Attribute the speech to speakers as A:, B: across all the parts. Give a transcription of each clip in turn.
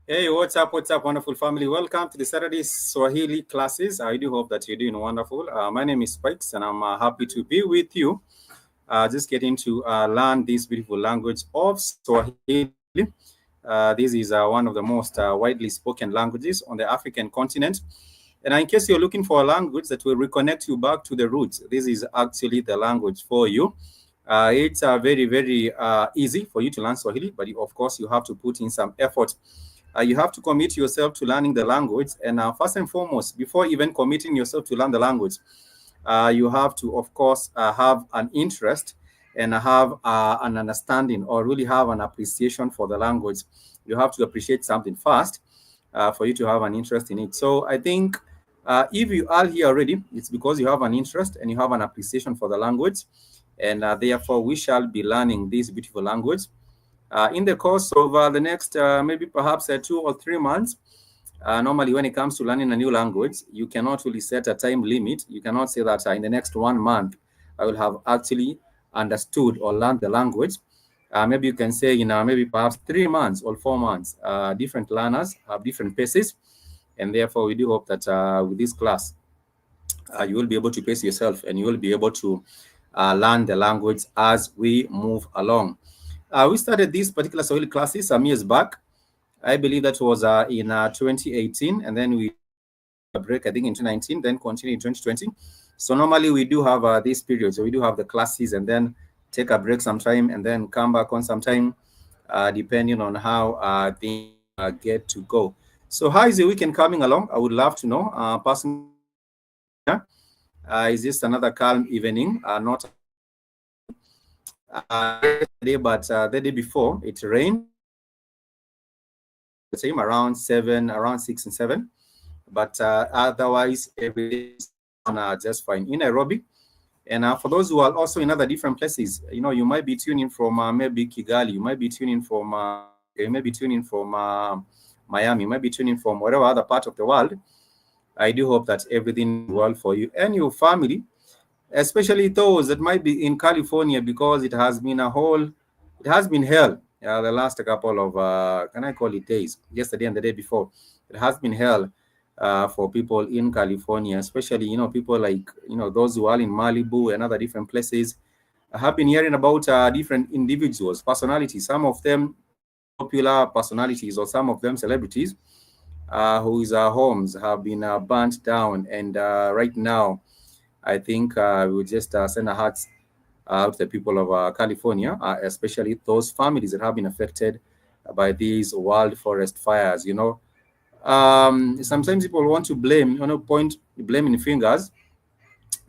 A: Hey, what's up, wonderful family? Welcome to the Saturday Swahili classes. I do hope that you're doing wonderful. My name is Spikes, and I'm happy to be with you. Just getting to learn this beautiful language of Swahili. This is one of the most widely spoken languages on the African continent. And in case you're looking for a language that will reconnect you back to the roots, this is actually the language for you. It's very, very easy for you to learn Swahili, but of course, you have to put in some effort. You have to commit yourself to learning the language. And first and foremost, before even committing yourself to learn the language, you have to, of course, have an interest and have an understanding or really have an appreciation for the language. You have to appreciate something first for you to have an interest in it. So I think if you are here already, it's because you have an interest and you have an appreciation for the language. And therefore, we shall be learning this beautiful language. In the course of the next maybe perhaps 2 or 3 months. Normally, when it comes to learning a new language, you cannot really set a time limit. You cannot say that in the next 1 month, I will have actually understood or learned the language. Maybe you can say, maybe perhaps 3 months or 4 months. Different learners have different paces. And therefore, we do hope that with this class, you will be able to pace yourself and you will be able to learn the language as we move along. We started these particular Swahili classes some years back. I believe that was in 2018, and then we a break, I think, in 2019, then continue in 2020. So normally we do have this period. So we do have the classes and then take a break sometime and then come back on sometime, depending on how things get to go. So how is the weekend coming along? I would love to know. Personally, is this another calm evening? Not yesterday, but the day before it rained. The same around 6 and 7, but otherwise every day is just fine in Nairobi. And for those who are also in other different places, you might be tuning from maybe Kigali, you might be tuning from Miami, you might be tuning from whatever other part of the world. I do hope that everything is well for you and your family, especially those that might be in California, because it has been hell the last couple of can I call it days, yesterday and the day before. It has been hell. for people in California, especially, people like, those who are in Malibu and other different places. I have been hearing about different individuals, personalities, some of them popular personalities or some of them celebrities, whose homes have been burnt down. And right now, I think we will just send our hearts out to the people of California, especially those families that have been affected by these wild forest fires. Sometimes people want to blame, point blaming fingers,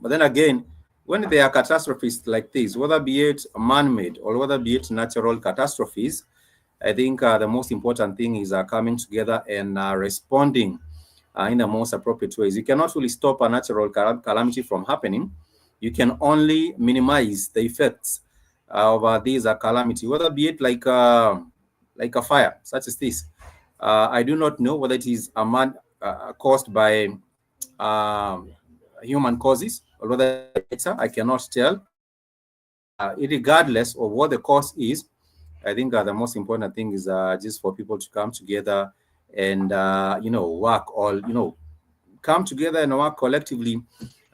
A: but then again, when there are catastrophes like this, whether be it man-made or whether be it natural catastrophes, I think the most important thing is coming together and responding in the most appropriate ways. You cannot really stop a natural calamity from happening. You can only minimize the effects of these calamity, whether be it like a fire such as this. I do not know whether it is a man caused by um, human causes or whether I cannot tell. But regardless of what the cause is, I think the most important thing is just for people to come together and work all come together and work collectively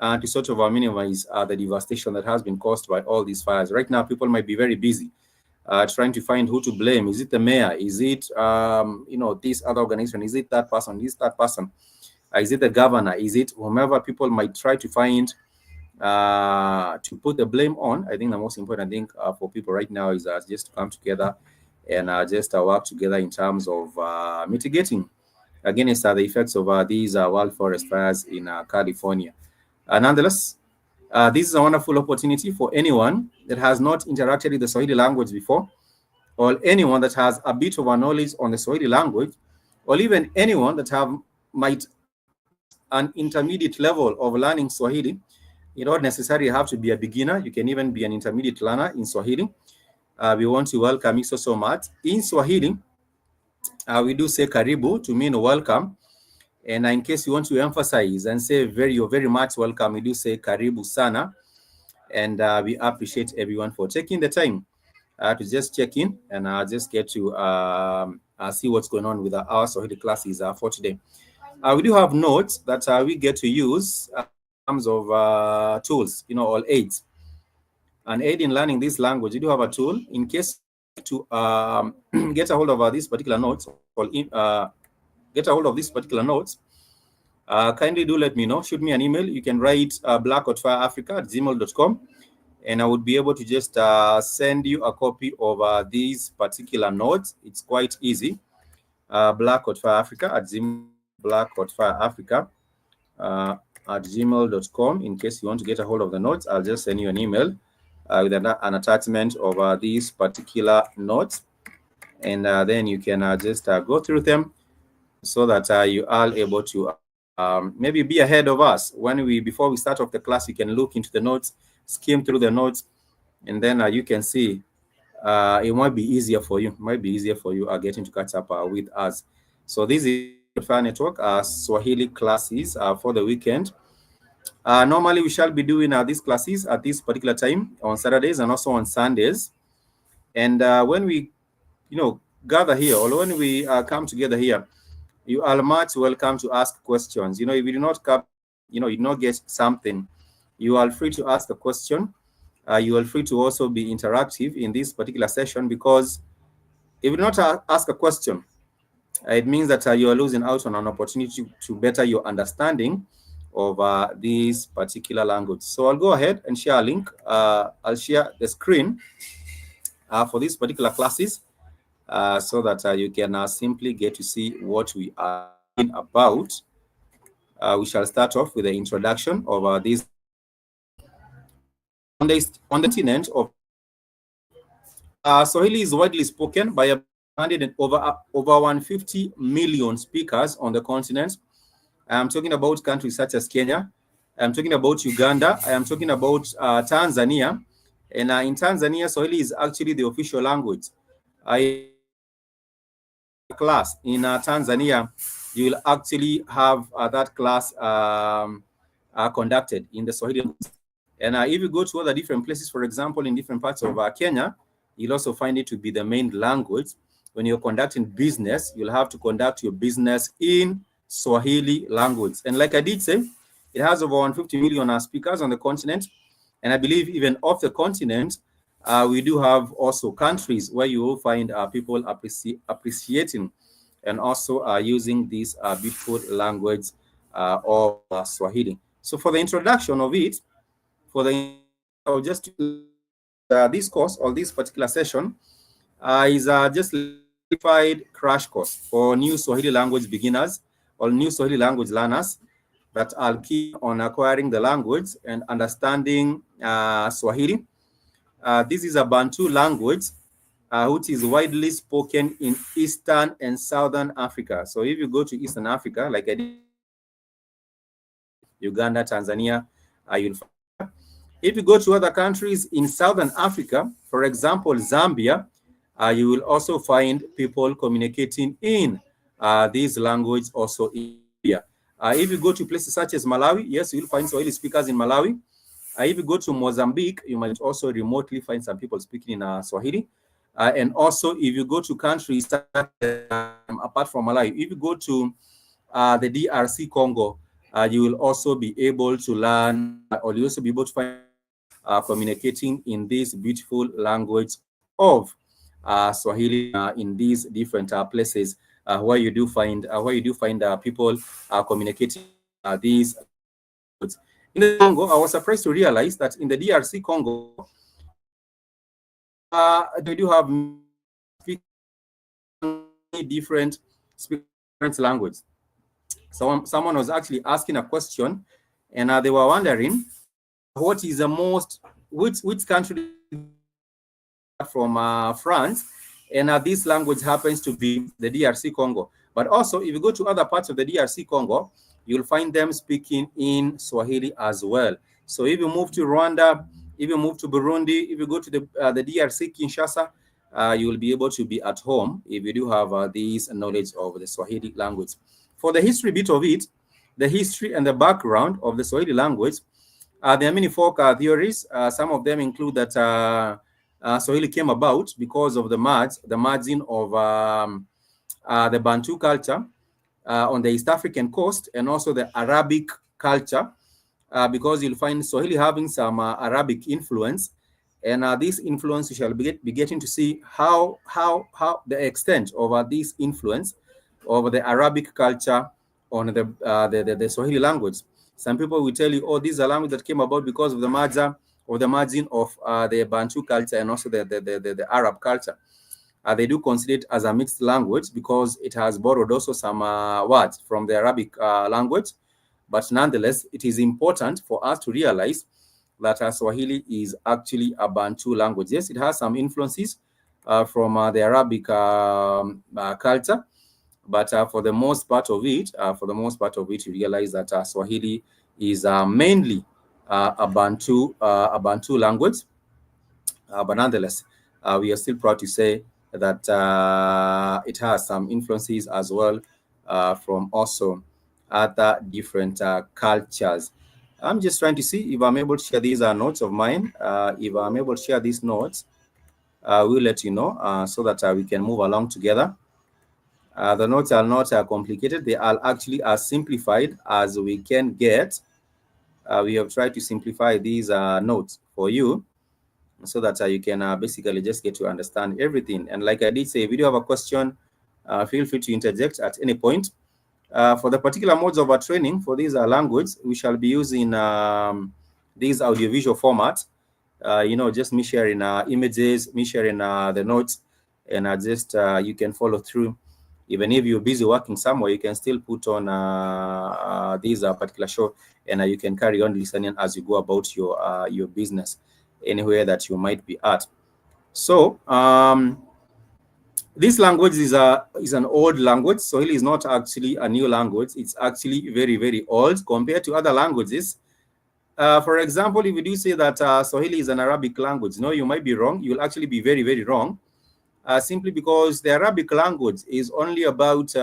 A: to sort of minimize the devastation that has been caused by all these fires. Right now, people might be very busy trying to find who to blame. Is it the mayor? Is it this other organization? Is it that person? Is that person? Is it the governor? Is it whomever people might try to find to put the blame on? I think the most important thing for people right now is just to come together and just work together in terms of mitigating against the effects of these wild forest fires in California. Nonetheless, this is a wonderful opportunity for anyone that has not interacted with the Swahili language before, or anyone that has a bit of a knowledge on the Swahili language, or even anyone that might be at an intermediate level of learning Swahili. You don't necessarily have to be a beginner. You can even be an intermediate learner in Swahili. We want to welcome you so much. In Swahili, we do say karibu to mean welcome. And in case you want to emphasize and say you're very much welcome, we do say karibu sana. And we appreciate everyone for taking the time to just check in and just get to see what's going on with our Swahili classes for today. We do have notes that we get to use in terms of tools, all aids. An aid in learning this language, you do have a tool. In case to get a hold of these particular notes, or get a hold of these particular notes, kindly do let me know. Shoot me an email. You can write black.fireafrica@gmail.com, and I would be able to just send you a copy of these particular notes. It's quite easy. black.fireafrica@gmail.com. At gmail.com. In case you want to get a hold of the notes, I'll just send you an email with an attachment of these particular notes, and then you can just go through them so that you are able to maybe be ahead of us. Before we start off the class, you can look into the notes, skim through the notes, and then you can see it might be easier for you. Getting to catch up with us. So this is Fire Network Swahili classes for the weekend. Normally, we shall be doing these classes at this particular time on Saturdays and also on Sundays. And when we, gather here, or when we come together here, you are much welcome to ask questions. If you do not come, you do not get something, you are free to ask a question. You are free to also be interactive in this particular session, because if you do not ask a question, it means that you are losing out on an opportunity to better your understanding of this particular language. So I'll go ahead and share a link. I'll share the screen for these particular classes so that you can simply get to see what we are talking about. We shall start off with the introduction of this. On the continent of Swahili is widely spoken by over 150 million speakers on the continent. I'm talking about countries such as Kenya. I'm talking about Uganda. I am talking about Tanzania. And in Tanzania, Swahili is actually the official language. Class in Tanzania, you will actually have that class conducted in the Swahili language. And if you go to other different places, for example, in different parts of Kenya, you'll also find it to be the main language. When you're conducting business, you'll have to conduct your business in Swahili language. And like I did say, it has over 150 million speakers on the continent. And I believe even off the continent, we do have also countries where you will find people appreciating and also using this beautiful language of Swahili. So for the introduction of it, I'll just this course or this particular session is just simplified crash course for new Swahili language beginners or new Swahili language learners that are keen on acquiring the language and understanding Swahili. This is a Bantu language which is widely spoken in Eastern and Southern Africa. So if you go to Eastern Africa, like I did, Uganda, Tanzania, you'll find. If you go to other countries in Southern Africa, for example, Zambia, you will also find people communicating in this language also in Zambia. If you go to places such as Malawi, yes, you'll find Swahili speakers in Malawi. If you go to Mozambique, you might also remotely find some people speaking in Swahili. And also, if you go to countries apart from Malawi, if you go to the DRC Congo, you will also be able to learn, or you'll also be able to find communicating in this beautiful language of Swahili in these different places where you do find people communicating these languages. In the Congo, I was surprised to realize that in the DRC Congo, they do have different languages. So someone was actually asking a question, and they were wondering what is the most, which country from France, and this language happens to be the DRC Congo. But also, if you go to other parts of the DRC Congo, you'll find them speaking in Swahili as well. So if you move to Rwanda, if you move to Burundi, if you go to the DRC Kinshasa, you will be able to be at home if you do have this knowledge of the Swahili language. For the history bit of it, the history and the background of the Swahili language, there are many folk theories. Some of them include that Swahili came about because of the merging of the Bantu culture on the East African coast and also the Arabic culture, because you'll find Swahili having some Arabic influence. And this influence, you shall be getting to see how the extent of this influence of the Arabic culture on the Swahili language. Some people will tell you, oh, this is a language that came about because of the merger or the merging of the Bantu culture and also the Arab culture. They do consider it as a mixed language because it has borrowed also some words from the Arabic language. But nonetheless, it is important for us to realize that Swahili is actually a Bantu language. Yes, it has some influences from the Arabic culture, but for the most part of it, you realize that Swahili is mainly a Bantu language. But nonetheless, we are still proud to say that it has some influences as well from also other different cultures. I'm just trying to see if I'm able to share these notes of mine. If I'm able to share these notes, we'll let you know so that we can move along together. The notes are not complicated. They are actually as simplified as we can get. We have tried to simplify these notes for you so that you can basically just get to understand everything. And like I did say, if you do have a question, feel free to interject at any point. For the particular modes of our training for this language, we shall be using this audiovisual format. Just me sharing images, me sharing the notes, and just you can follow through. Even if you're busy working somewhere, you can still put on this particular show, and you can carry on listening as you go about your business anywhere that you might be at. So this language is an old language. Swahili is not actually a new language. It's actually very, very old compared to other languages. For example, if you do say that Swahili is an Arabic language, no, you might be wrong. You'll actually be very, very wrong. Simply because the Arabic language is only about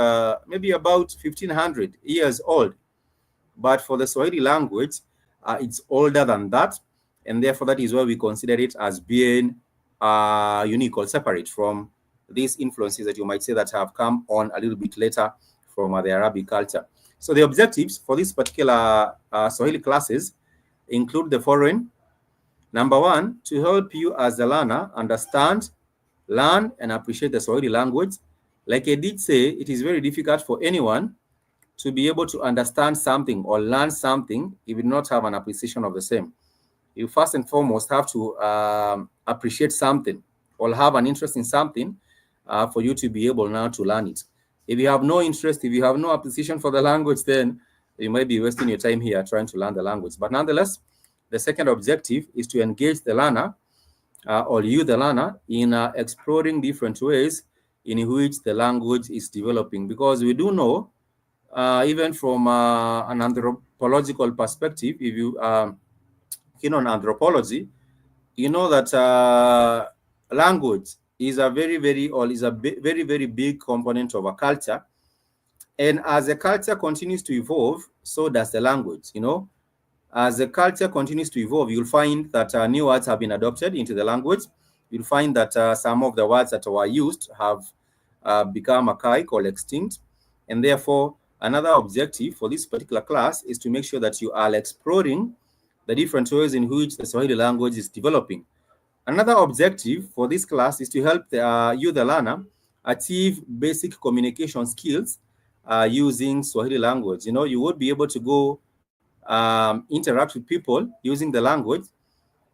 A: maybe about 1500 years old. But for the Swahili language, it's older than that. And therefore, that is why we consider it as being unique or separate from these influences that you might say that have come on a little bit later from the Arabic culture. So the objectives for this particular Swahili classes include the following. Number one, to help you as a learner understand, learn, and appreciate the Swahili language. Like I did say, it is very difficult for anyone to be able to understand something or learn something if you do not have an appreciation of the same. You first and foremost have to appreciate something or have an interest in something for you to be able now to learn it. If you have no interest, if you have no appreciation for the language, then you might be wasting your time here trying to learn the language. But nonetheless, the second objective is to engage the learner or you, the learner, in exploring different ways in which the language is developing. Because we do know, even from an anthropological perspective, if you on anthropology, you know that language is a very, very big component of a culture. And as the culture continues to evolve, so does the language. As the culture continues to evolve, you'll find that new words have been adopted into the language. You'll find that some of the words that were used have become archaic or extinct. And therefore, another objective for this particular class is to make sure that you are exploring the different ways in which the Swahili language is developing. Another objective for this class is to help you, the learner, achieve basic communication skills using Swahili language. You would be able to go interact with people using the language.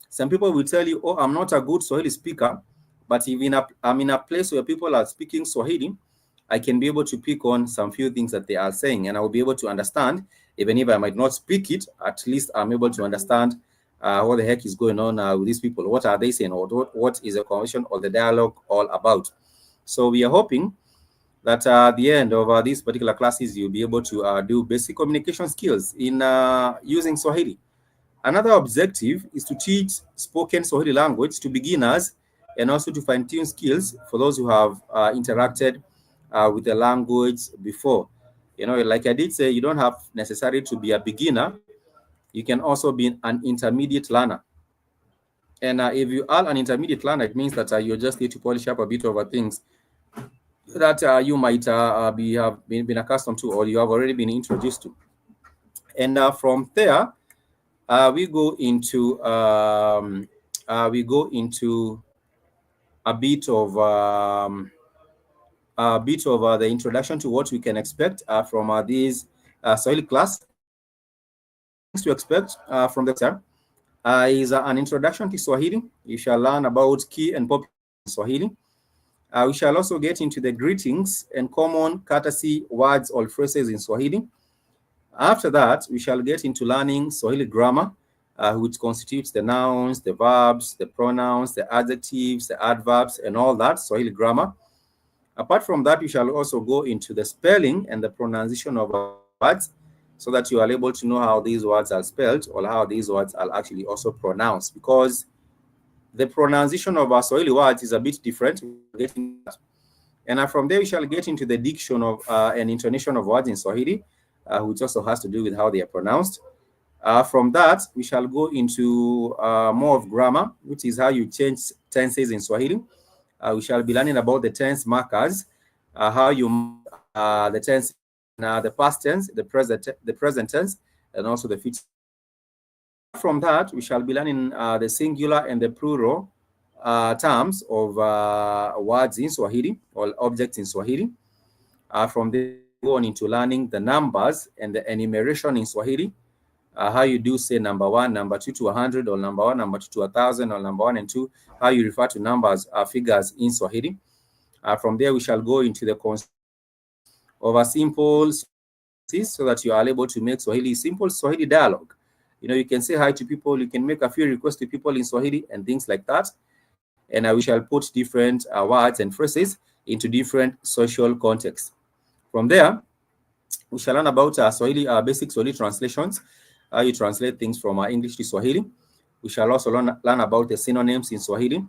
A: Some people will tell you, oh, I'm not a good Swahili speaker, but if I'm in a place where people are speaking Swahili, I can be able to pick on some few things that they are saying, and I will be able to understand. Even if I might not speak it, at least I'm able to understand what the heck is going on with these people. What are they saying, or what is the conversation or the dialogue all about? So we are hoping that at the end of these particular classes, you'll be able to do basic communication skills in using Swahili. Another objective is to teach spoken Swahili language to beginners and also to fine-tune skills for those who have interacted with the language before. Like I did say, you don't have necessarily to be a beginner. You can also be an intermediate learner. And if you are an intermediate learner, it means that you just need to polish up a bit of things that you might have been accustomed to, or you have already been introduced to. And from there, we go into a bit of the introduction to what we can expect from these Swahili class. Things to expect from the lecture is an introduction to Swahili. You shall learn about key and popular Swahili. We shall also get into the greetings and common courtesy words or phrases in Swahili. After that, we shall get into learning Swahili grammar, which constitutes the nouns, the verbs, the pronouns, the adjectives, the adverbs, and all that, Swahili grammar. Apart from that, we shall also go into the spelling and the pronunciation of words, so that you are able to know how these words are spelled or how these words are actually also pronounced, because the pronunciation of our Swahili words is a bit different. And from there, we shall get into the diction of and intonation of words in Swahili, which also has to do with how they are pronounced. From that, we shall go into more of grammar, which is how you change tenses in Swahili. We shall be learning about the tense markers, how you the tense, the past tense, the present tense, and also the future. From that, we shall be learning the singular and the plural terms of words in Swahili or objects in Swahili. From there, we go on into learning the numbers and the enumeration in Swahili. How you do say number 1, number 2 to 100, or number 1, number 2 to 1,000, or number 1 and 2. How you refer to numbers, figures in Swahili. From there, we shall go into the concept of a simple, so that you are able to make Swahili simple Swahili dialogue. You can say hi to people, you can make a few requests to people in Swahili and things like that. And we shall put different words and phrases into different social contexts. From there, we shall learn about Swahili, basic Swahili translations, how you translate things from English to Swahili. We shall also learn about the synonyms in Swahili,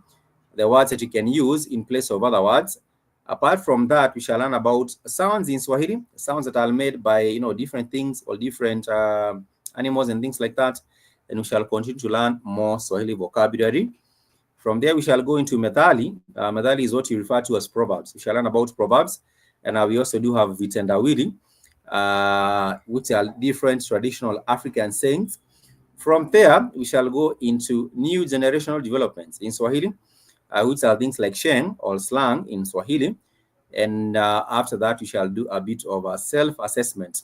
A: the words that you can use in place of other words. Apart from that, we shall learn about sounds in Swahili, sounds that are made by different things or different animals and things like that. And we shall continue to learn more Swahili vocabulary. From there, we shall go into methali. Methali is what you refer to as proverbs. We shall learn about proverbs, and we also do have vitendawili, which are different traditional African sayings. From there, we shall go into new generational developments in Swahili, which are things like sheng or slang in Swahili. And after that, we shall do a bit of a self-assessment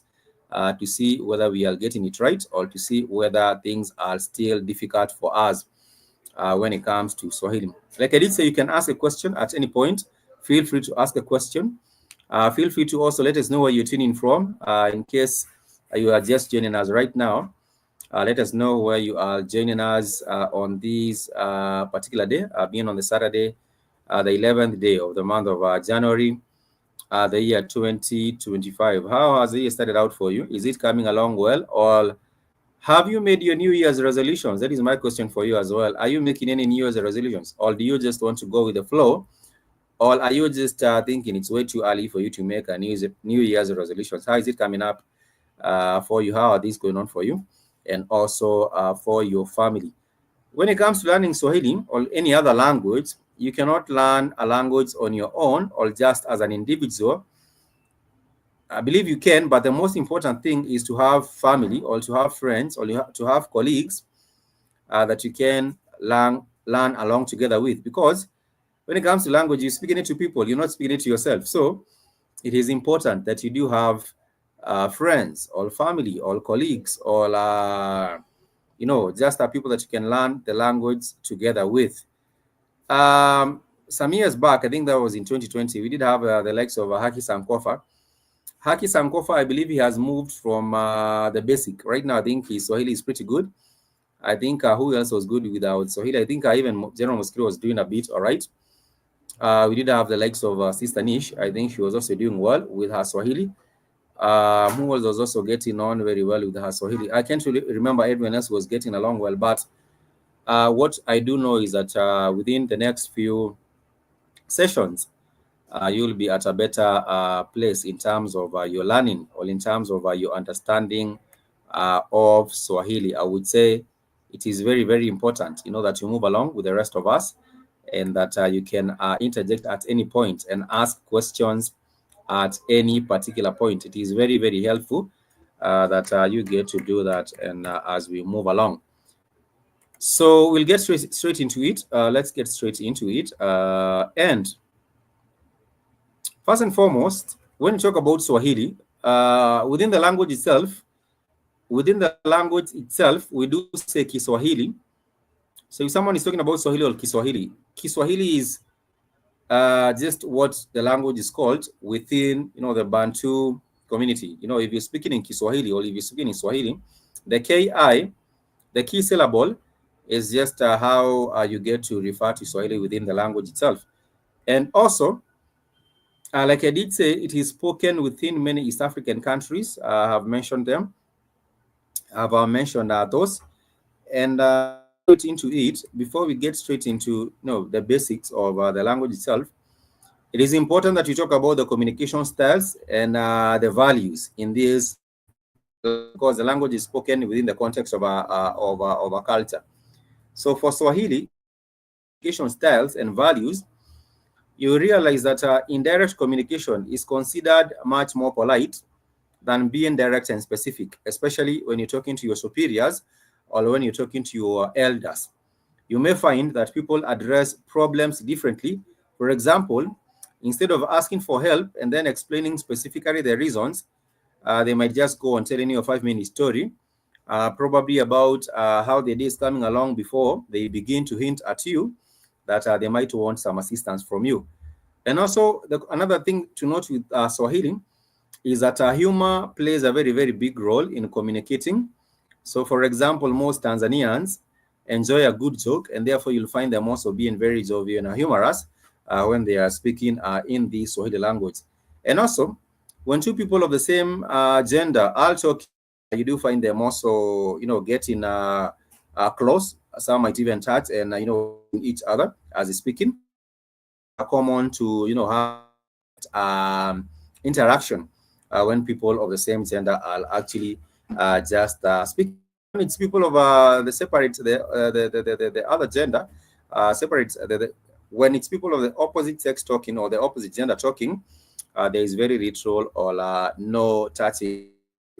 A: to see whether we are getting it right or to see whether things are still difficult for us when it comes to Swahili. Like I did say, you can ask a question at any point. Feel free to ask a question. Feel free to also let us know where you're tuning from in case you are just joining us right now. Let us know where you are joining us on this particular day, being on the Saturday, the 11th day of the month of January, the year 2025. How has the year started out for you? Is it coming along well, or have you made your New Year's resolutions? That is my question for you as well. Are you making any New Year's resolutions, or do you just want to go with the flow, or are you just thinking it's way too early for you to make a New Year's resolutions? How is it coming up for you? How are these going on for you? And also for your family. When it comes to learning Swahili or any other language, you cannot learn a language on your own or just as an individual. I believe you can, but the most important thing is to have family or to have friends or to have colleagues that you can learn along together with. Because when it comes to language, you're speaking it to people, you're not speaking it to yourself. So it is important that you do have friends or family or colleagues or just people that you can learn the language together with. Some years back, I think that was in 2020, we did have the likes of Haki Sankofa. Haki Sankofa, I believe he has moved from the basic. Right now, I think his Swahili is pretty good. I think who else was good with our Swahili? I think even General Mosquito was doing a bit all right. We did have the likes of Sister Nish. I think she was also doing well with her Swahili. Who was also getting on very well with her Swahili. I can't really remember everyone else was getting along well, but what I do know is that within the next few sessions, you'll be at a better place in terms of your learning or in terms of your understanding of Swahili. I would say it is very, very important, that you move along with the rest of us and that you can interject at any point and ask questions at any particular point. It is very, very helpful that you get to do that and as we move along. So we'll get straight into it. Let's get straight into it. And first and foremost, when you talk about Swahili, within the language itself, we do say Kiswahili. So if someone is talking about Swahili or Kiswahili, Kiswahili is just what the language is called within, the Bantu community. If you're speaking in Kiswahili or if you're speaking in Swahili, the KI, the key syllable, is just how you get to refer to Swahili within the language itself. And also, like I did say, it is spoken within many East African countries. I have mentioned them. I've mentioned those. And straight into it, before we get straight into the basics of the language itself, it is important that you talk about the communication styles and the values in this, because the language is spoken within the context of a culture. So for Swahili, communication styles and values, you realize that indirect communication is considered much more polite than being direct and specific, especially when you're talking to your superiors or when you're talking to your elders. You may find that people address problems differently. For example, instead of asking for help and then explaining specifically the reasons, they might just go and telling you a 5-minute story, probably about how the day is coming along before they begin to hint at you that they might want some assistance from you. And also, another thing to note with Swahili is that humor plays a very, very big role in communicating. So, for example, most Tanzanians enjoy a good joke, and therefore you'll find them also being very jovial and humorous when they are speaking in the Swahili language. And also, when two people of the same gender are talking, you do find them also, getting close. Some might even touch and, each other as they're speaking. Common to, have interaction when people of the same gender are actually just speaking. It's people of the separate the other gender separate when it's people of the opposite sex talking or the opposite gender talking, there is very little or no touching,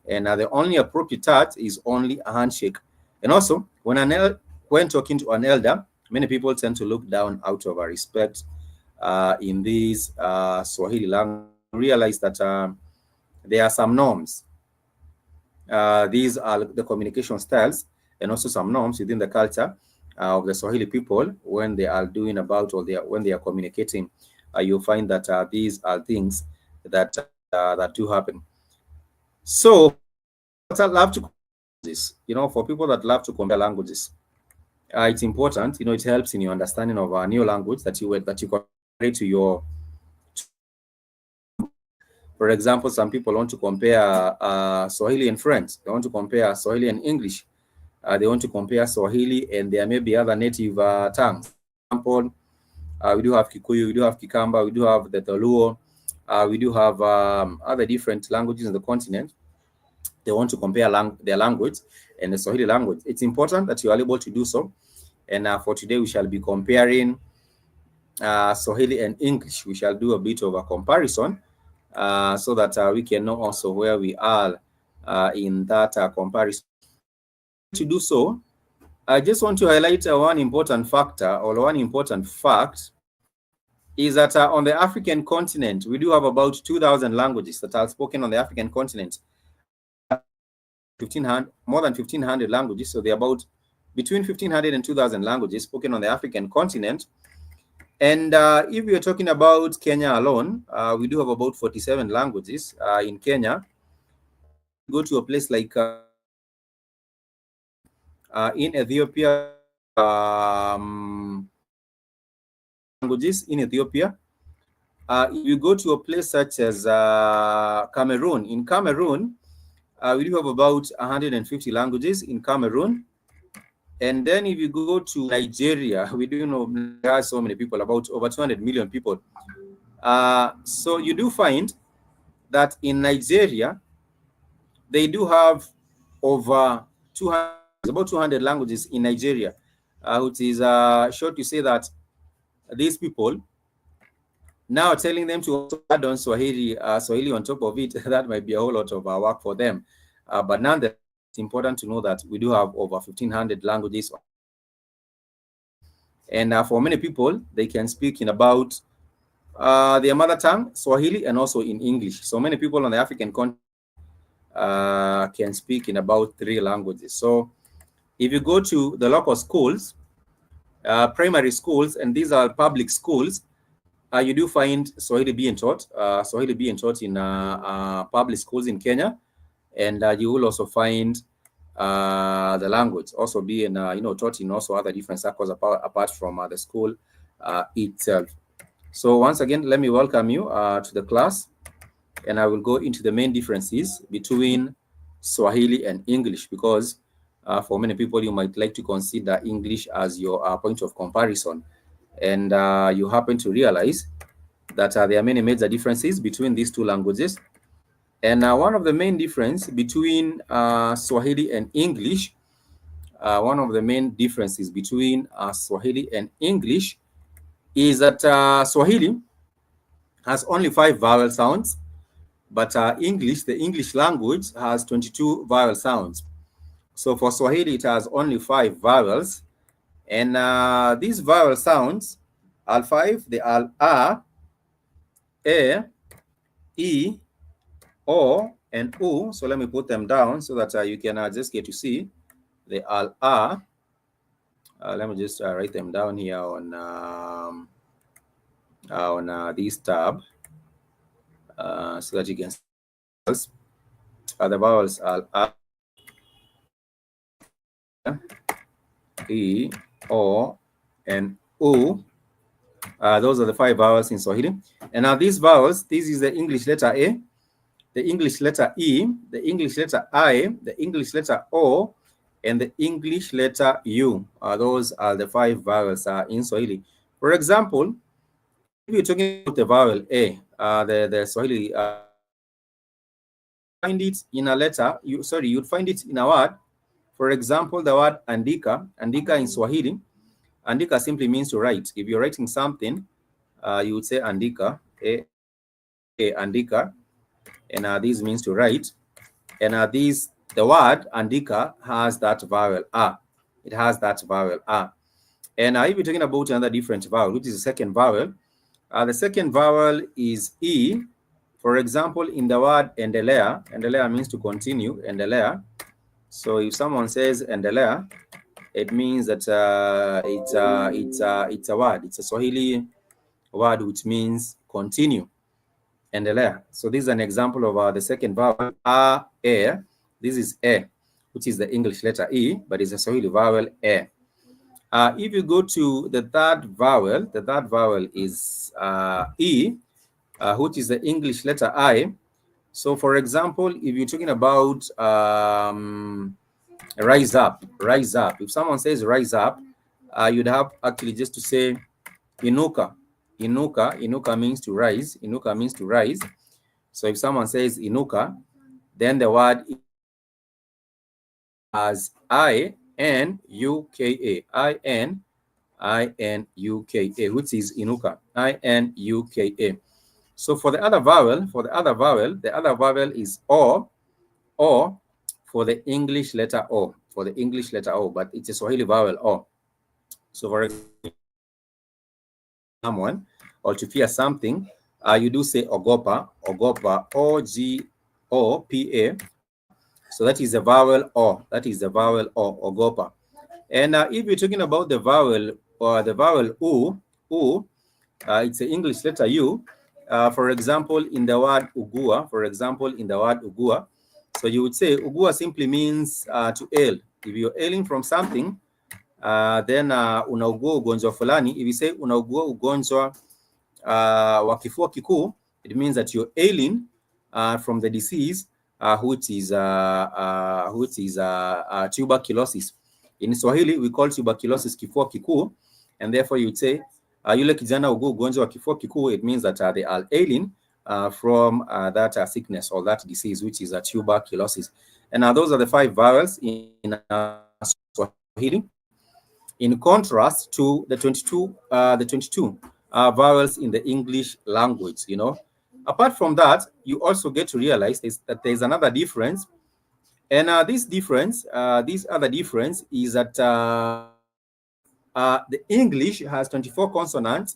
A: and the only appropriate touch is only a handshake. And also, when talking to an elder, many people tend to look down out of a respect in these Swahili language. Realize that there are some norms. These are the communication styles and also some norms within the culture of the Swahili people when they are doing about or when they are communicating. You'll find that these are things that do happen. So, I love to this. For people that love to compare languages, it's important. It helps in your understanding of a new language that you compare to your. For example, some people want to compare Swahili and French. They want to compare Swahili and English. They want to compare Swahili and there may be other native tongues. For example, we do have Kikuyu, we do have Kikamba, we do have the Toluo, we do have other different languages in the continent. They want to compare their language and the Swahili language. It's important that you are able to do so. And for today, we shall be comparing Swahili and English. We shall do a bit of a comparison so that we can know also where we are in that comparison. To do so, I just want to highlight one important factor or one important fact is that on the African continent, we do have about 2,000 languages that are spoken on the African continent. 1,500, more than 1,500 languages. So there are about between 1,500 and 2,000 languages spoken on the African continent. And if we are talking about Kenya alone, we do have about 47 languages in Kenya. Go to a place like in Ethiopia, languages in Ethiopia. If you go to a place such as Cameroon, in Cameroon, we do have about 150 languages in Cameroon. And then if you go to Nigeria, we do know there are so many people, about over 200 million people. So you do find that in Nigeria, they do have over 200, about 200 languages in Nigeria, which is short to say that these people now telling them to also add on Swahili on top of it, that might be a whole lot of work for them. But nonetheless, it's important to know that we do have over 1,500 languages. And for many people, they can speak in about their mother tongue, Swahili, and also in English. So many people on the African continent can speak in about 3 languages. So if you go to the local schools, primary schools, and these are public schools, you do find Swahili being taught. Swahili being taught in public schools in Kenya, and you will also find the language also being taught in also other different circles apart from the school itself. So once again, let me welcome you to the class, and I will go into the main differences between Swahili and English, because for many people you might like to consider English as your point of comparison, and you happen to realize that there are many major differences between these 2 languages. And one of the main difference between Swahili and English, Swahili and English is that Swahili has only 5 vowel sounds, but the English language has 22 vowel sounds. So for Swahili, it has only 5 vowels. And these vowel sounds are 5. They are A, E, O, and U. So let me put them down so that you can just get to see. They are A. Let me just write them down here on this tab so that you can see. The vowels are A, E, O, and U. Those are the 5 vowels in Swahili. And now these vowels, this is the English letter A, the English letter E, the English letter I, the English letter O, and the English letter U. Those are the 5 vowels in Swahili. For example, if you're talking about the vowel A, the Swahili, find it in a letter, you'd find it in a word. For example, the word andika. Andika in Swahili, andika simply means to write. If you're writing something, you would say andika. andika, and this means to write. And the word andika has that vowel a. It has that vowel a. And if we're talking about another different vowel, which is the second vowel, the second vowel is e. For example, in the word endelea, endelea means to continue, endelea. So if someone says endelea, it means that it's a word. It's a Swahili word which means continue, endelea. So this is an example of the second vowel, a, e. This is e, which is the English letter e, but it's a Swahili vowel e. If you go to the third vowel is e, which is the English letter I. So, for example, if you're talking about rise up. If someone says rise up, you'd have actually just to say inuka. Inuka means to rise. Inuka means to rise. So if someone says inuka, then the word as I-N-U-K-A. I-N-U-K-A, which is inuka. I-N-U-K-A. So for the other vowel, the other vowel is O for the English letter O, but it's a Swahili vowel O. So for example, someone or to fear something, you do say ogopa, O-G-O-P-A. So that is the vowel O, ogopa. And if you're talking about the vowel U, it's the English letter U. For example, in the word ugua, so you would say ugua simply means to ail. If you're ailing from something, then unaugua ugonjwa fulani. If you say unaugua ugonjwa wa kifua kikuu, it means that you're ailing from the disease which is tuberculosis. In Swahili, we call tuberculosis kifua kikuu, and therefore you'd say yule kijana ugua ugonjwa wa kifua kikuu. It means that they are ailing from that sickness or that disease, which is tuberculosis. And those are the 5 vowels in Swahili, in contrast to the 22 vowels in the English language. You know, apart from that, you also get to realize that there's another difference, and this other difference is that the English has 24 consonants.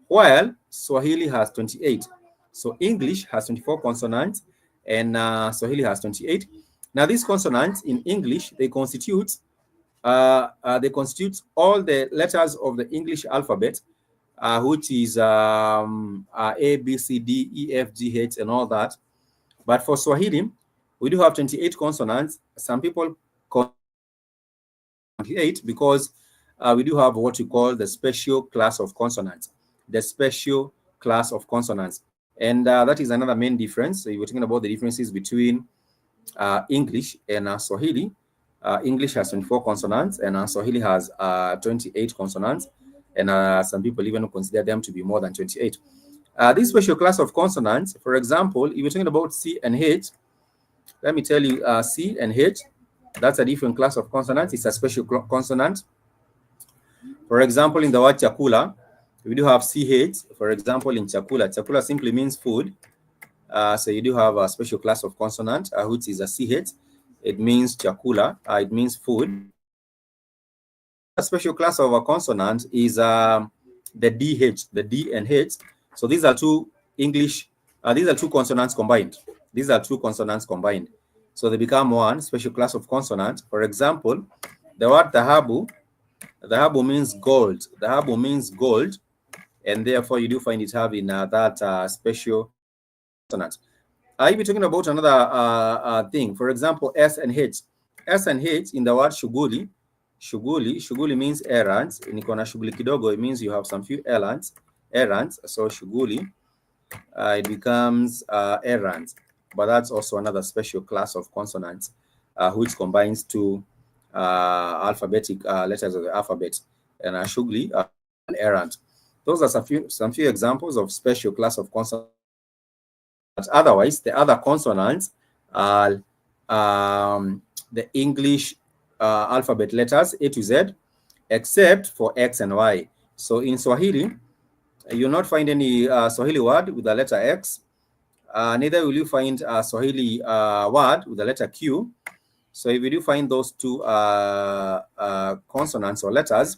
A: While Swahili has 28. So English has 24 consonants and Swahili has 28. Now these consonants in English, they constitute all the letters of the English alphabet, which is A, B, C, D, E, F, G, H, and all that. But for Swahili, we do have 28 consonants. Some people call 28 because we do have what we call the special class of consonants. And that is another main difference. So you were talking about the differences between English and Swahili. English has 24 consonants and Swahili has 28 consonants. And some people even consider them to be more than 28. This special class of consonants, for example, if you're talking about C and H, let me tell you, C and H, that's a different class of consonants. It's a special consonant. For example, in the word chakula, we do have CH. For example, in chakula simply means food. So you do have a special class of consonant, which is a CH. It means chakula. It means food. A special class of a consonant is the DH, the D and H. So these are two consonants combined. So they become one special class of consonant. For example, the word dhahabu means gold. And therefore you do find it having that special consonant. If you're talking about another thing, for example, S and H in the word shughuli means errands. Niko na shughuli kidogo, it means you have some few errands. So shughuli, it becomes errands. But that's also another special class of consonants, which combines two alphabetic letters of the alphabet, and shughuli and errand. Those are some few examples of special class of consonants. But otherwise, the other consonants are the English alphabet letters A to Z, except for X and Y. So in Swahili, You'll not find any Swahili word with the letter X. Neither will you find a Swahili word with the letter Q. So if you do find those two consonants or letters,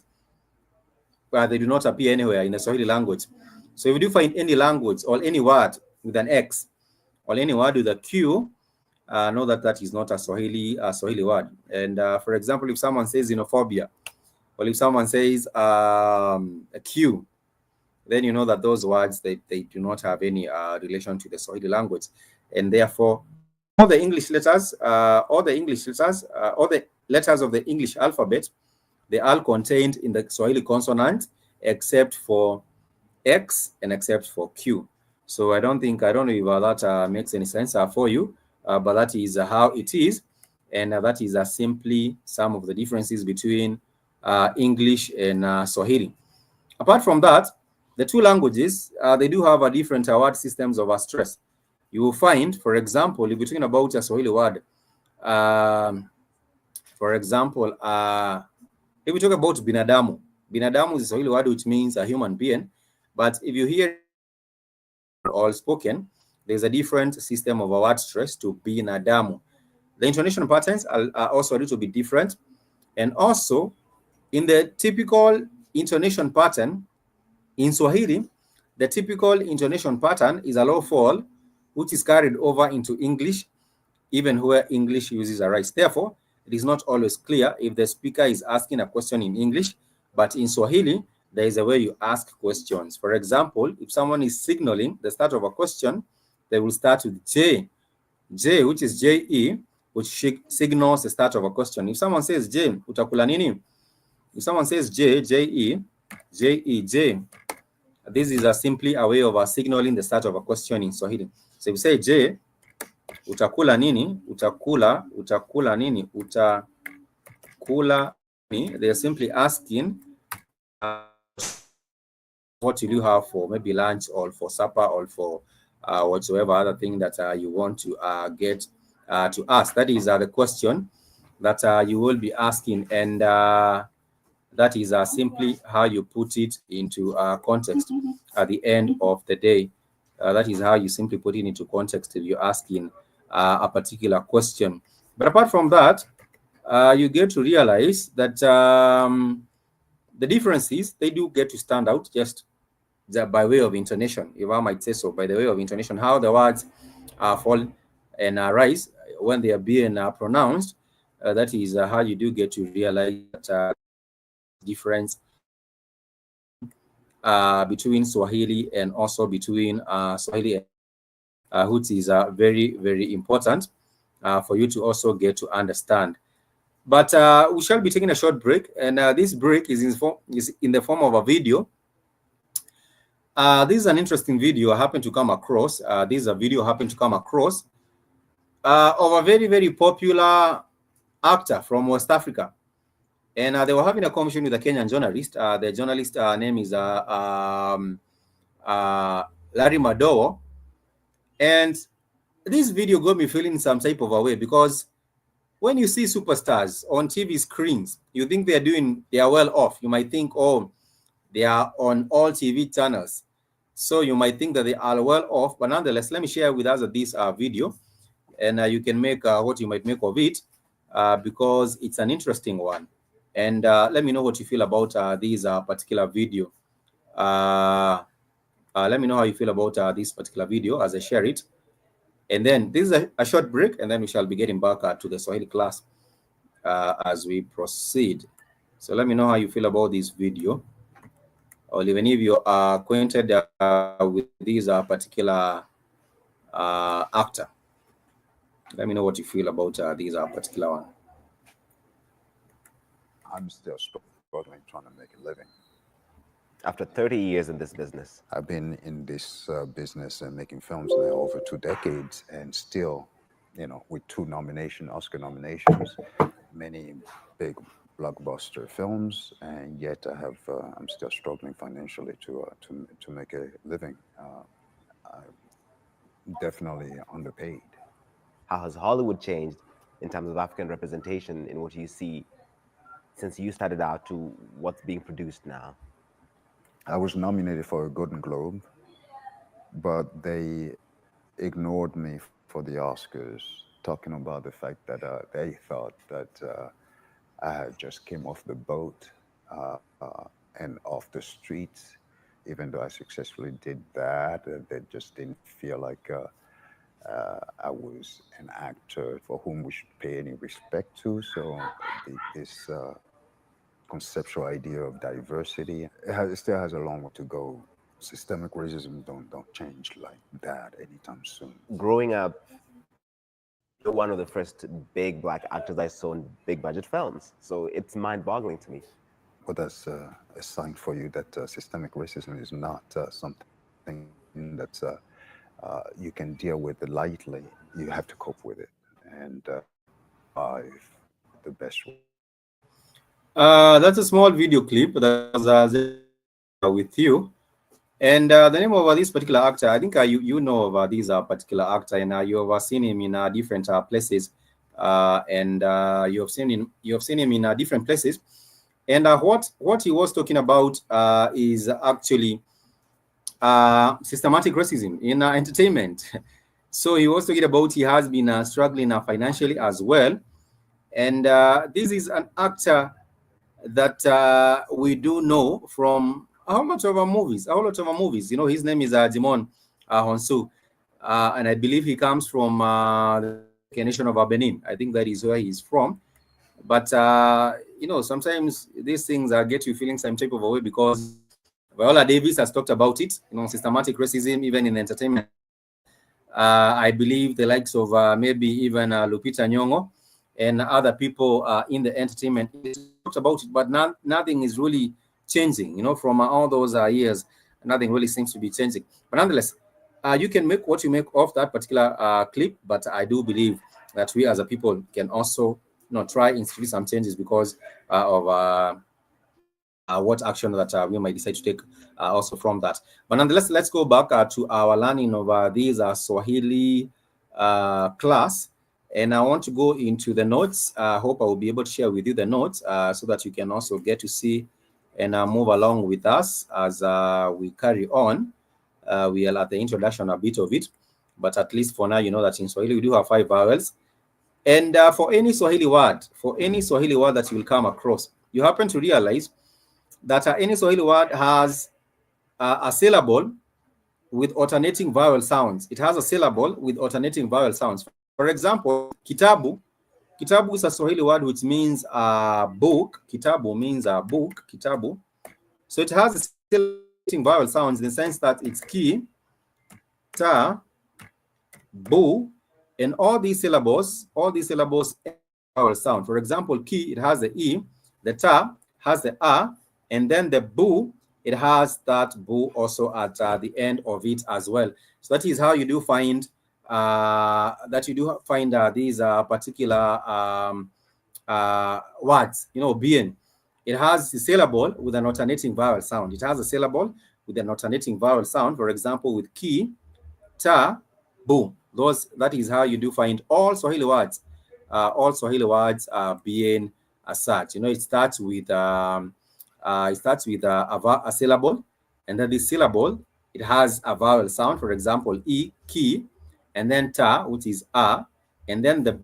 A: they do not appear anywhere in the Swahili language. So if you do find any language or any word with an X or any word with a Q, know that that is not a Swahili word. And for example, if someone says xenophobia, or if someone says a Q, then you know that those words, they do not have any relation to the Swahili language. And therefore, all the letters of the English alphabet, they are contained in the Swahili consonant, except for X and except for Q. So I don't know if that makes any sense for you, but that is how it is. And that is simply some of the differences between English and Swahili. Apart from that, the two languages, they do have a different word systems of stress. You will find, for example, if we're talking about a Swahili word, for example, if we talk about binadamu, binadamu is a Swahili word which means a human being. But if you hear all spoken, there's a different system of a word stress to binadamu. The intonation patterns are also a little bit different. And also, in the typical intonation pattern, in Swahili, the typical intonation pattern is a low fall, which is carried over into English, even where English uses a rise. Therefore, it is not always clear if the speaker is asking a question in English, but in Swahili, there is a way you ask questions. For example, if someone is signaling the start of a question, they will start with J. J, which is J-E, which signals the start of a question. If someone says J, utakula nini? If someone says J, J-E, J-E, J, this is simply a way of signaling the start of a question in Swahili. So if you say J, utakula nini? Utakula nini? Utakula nini? They're simply asking what will you have for maybe lunch or for supper or for whatsoever other thing that you want to get to ask. That is the question that you will be asking, and that is simply how you put it into context at the end of the day. That is how you simply put it into context if you're asking a particular question. But apart from that, you get to realize that the differences, they do get to stand out just by way of intonation, if I might say so, by the way of intonation, how the words fall and rise when they are being pronounced. That is how you do get to realize that difference between Swahili and also between Swahili, which is very, very important for you to also get to understand. But we shall be taking a short break, and this break is in the form of a video. This is an interesting video I happened to come across. This is a video I happened to come across of a very, very popular actor from West Africa. And they were having a conversation with a Kenyan journalist. The journalist name is Larry Madowo. And this video got me feeling some type of a way, because when you see superstars on TV screens, you think they are well off. You might think, oh, they are on all TV channels, so you might think that they are well off. But nonetheless, let me share with us this video, and you can make what you might make of it, because it's an interesting one. And let me know what you feel about this particular video. Let me know how you feel about this particular video as I share it. And then this is a short break, and then we shall be getting back to the Swahili class as we proceed. So let me know how you feel about this video, or even if you are acquainted with this particular actor. Let me know what you feel about this particular one.
B: I'm still struggling trying to make a living.
C: After 30 years in this business?
B: I've been in this business and making films now over 2 decades, and still, with 2 Oscar nominations, many big blockbuster films, and yet I'm still struggling financially to make a living. I'm definitely underpaid.
C: How has Hollywood changed in terms of African representation in what you see since you started out to what's being produced now?
B: I was nominated for a Golden Globe, but they ignored me for the Oscars, talking about the fact that they thought that I had just came off the boat and off the streets. Even though I successfully did that, they just didn't feel like I was an actor for whom we should pay any respect to. So this conceptual idea of diversity, it still has a long way to go. Systemic racism don't change like that anytime soon.
C: Growing up, you're one of the first big black actors I saw in big budget films. So it's mind-boggling to me.
B: But that's a sign for you that systemic racism is not something that you can deal with lightly. You have to cope with it and survive the best way.
A: That's a small video clip that was with you. And the name of this particular actor, I think you know of this particular actor, and you have seen him in different places, and you have seen him in different places. And what he was talking about is actually systematic racism in entertainment. So he was talking about he has been struggling financially as well, and this is an actor that we do know from a whole lot of our movies. A whole lot of our movies. You know, his name is Jimon Honsu, and I believe he comes from the nation of Benin. I think that is where he's from. But you know, sometimes these things get you feeling some type of a way because Viola Davis has talked about it. You know, systematic racism even in entertainment. I believe the likes of maybe even Lupita Nyong'o and other people in the entertainment industry talked about it, but nothing is really changing. You know, from all those years, nothing really seems to be changing. But nonetheless, you can make what you make of that particular clip, but I do believe that we as a people can also, you know, try institute some changes because of what action that we might decide to take also from that. But nonetheless, let's go back to our learning of these Swahili class. And I want to go into the notes. I hope I will be able to share with you the notes so that you can also get to see and move along with us as we carry on. We are at the introduction, a bit of it. But at least for now, you know that in Swahili, we do have 5 vowels. And for any Swahili word that you will come across, you happen to realize that any Swahili word has a syllable with alternating vowel sounds. It has a syllable with alternating vowel sounds. For example, kitabu. Kitabu is a Swahili word which means book. Kitabu means a book. Kitabu. So it has a alternating vowel sounds in the sense that it's ki, ta, bu, and all these syllables vowel sound. For example, ki, it has the e, the ta has the a, and then the bu, it has that bu also at the end of it as well. So that is how you do find these particular words. You know, being, it has a syllable with an alternating vowel sound. It has a syllable with an alternating vowel sound. For example, with ki, ta, bu. That is how you do find all Swahili words. All Swahili words being as such. You know, it starts with a syllable, and then this syllable, it has a vowel sound. For example, e, ki, and then ta, which is a, and then the bu,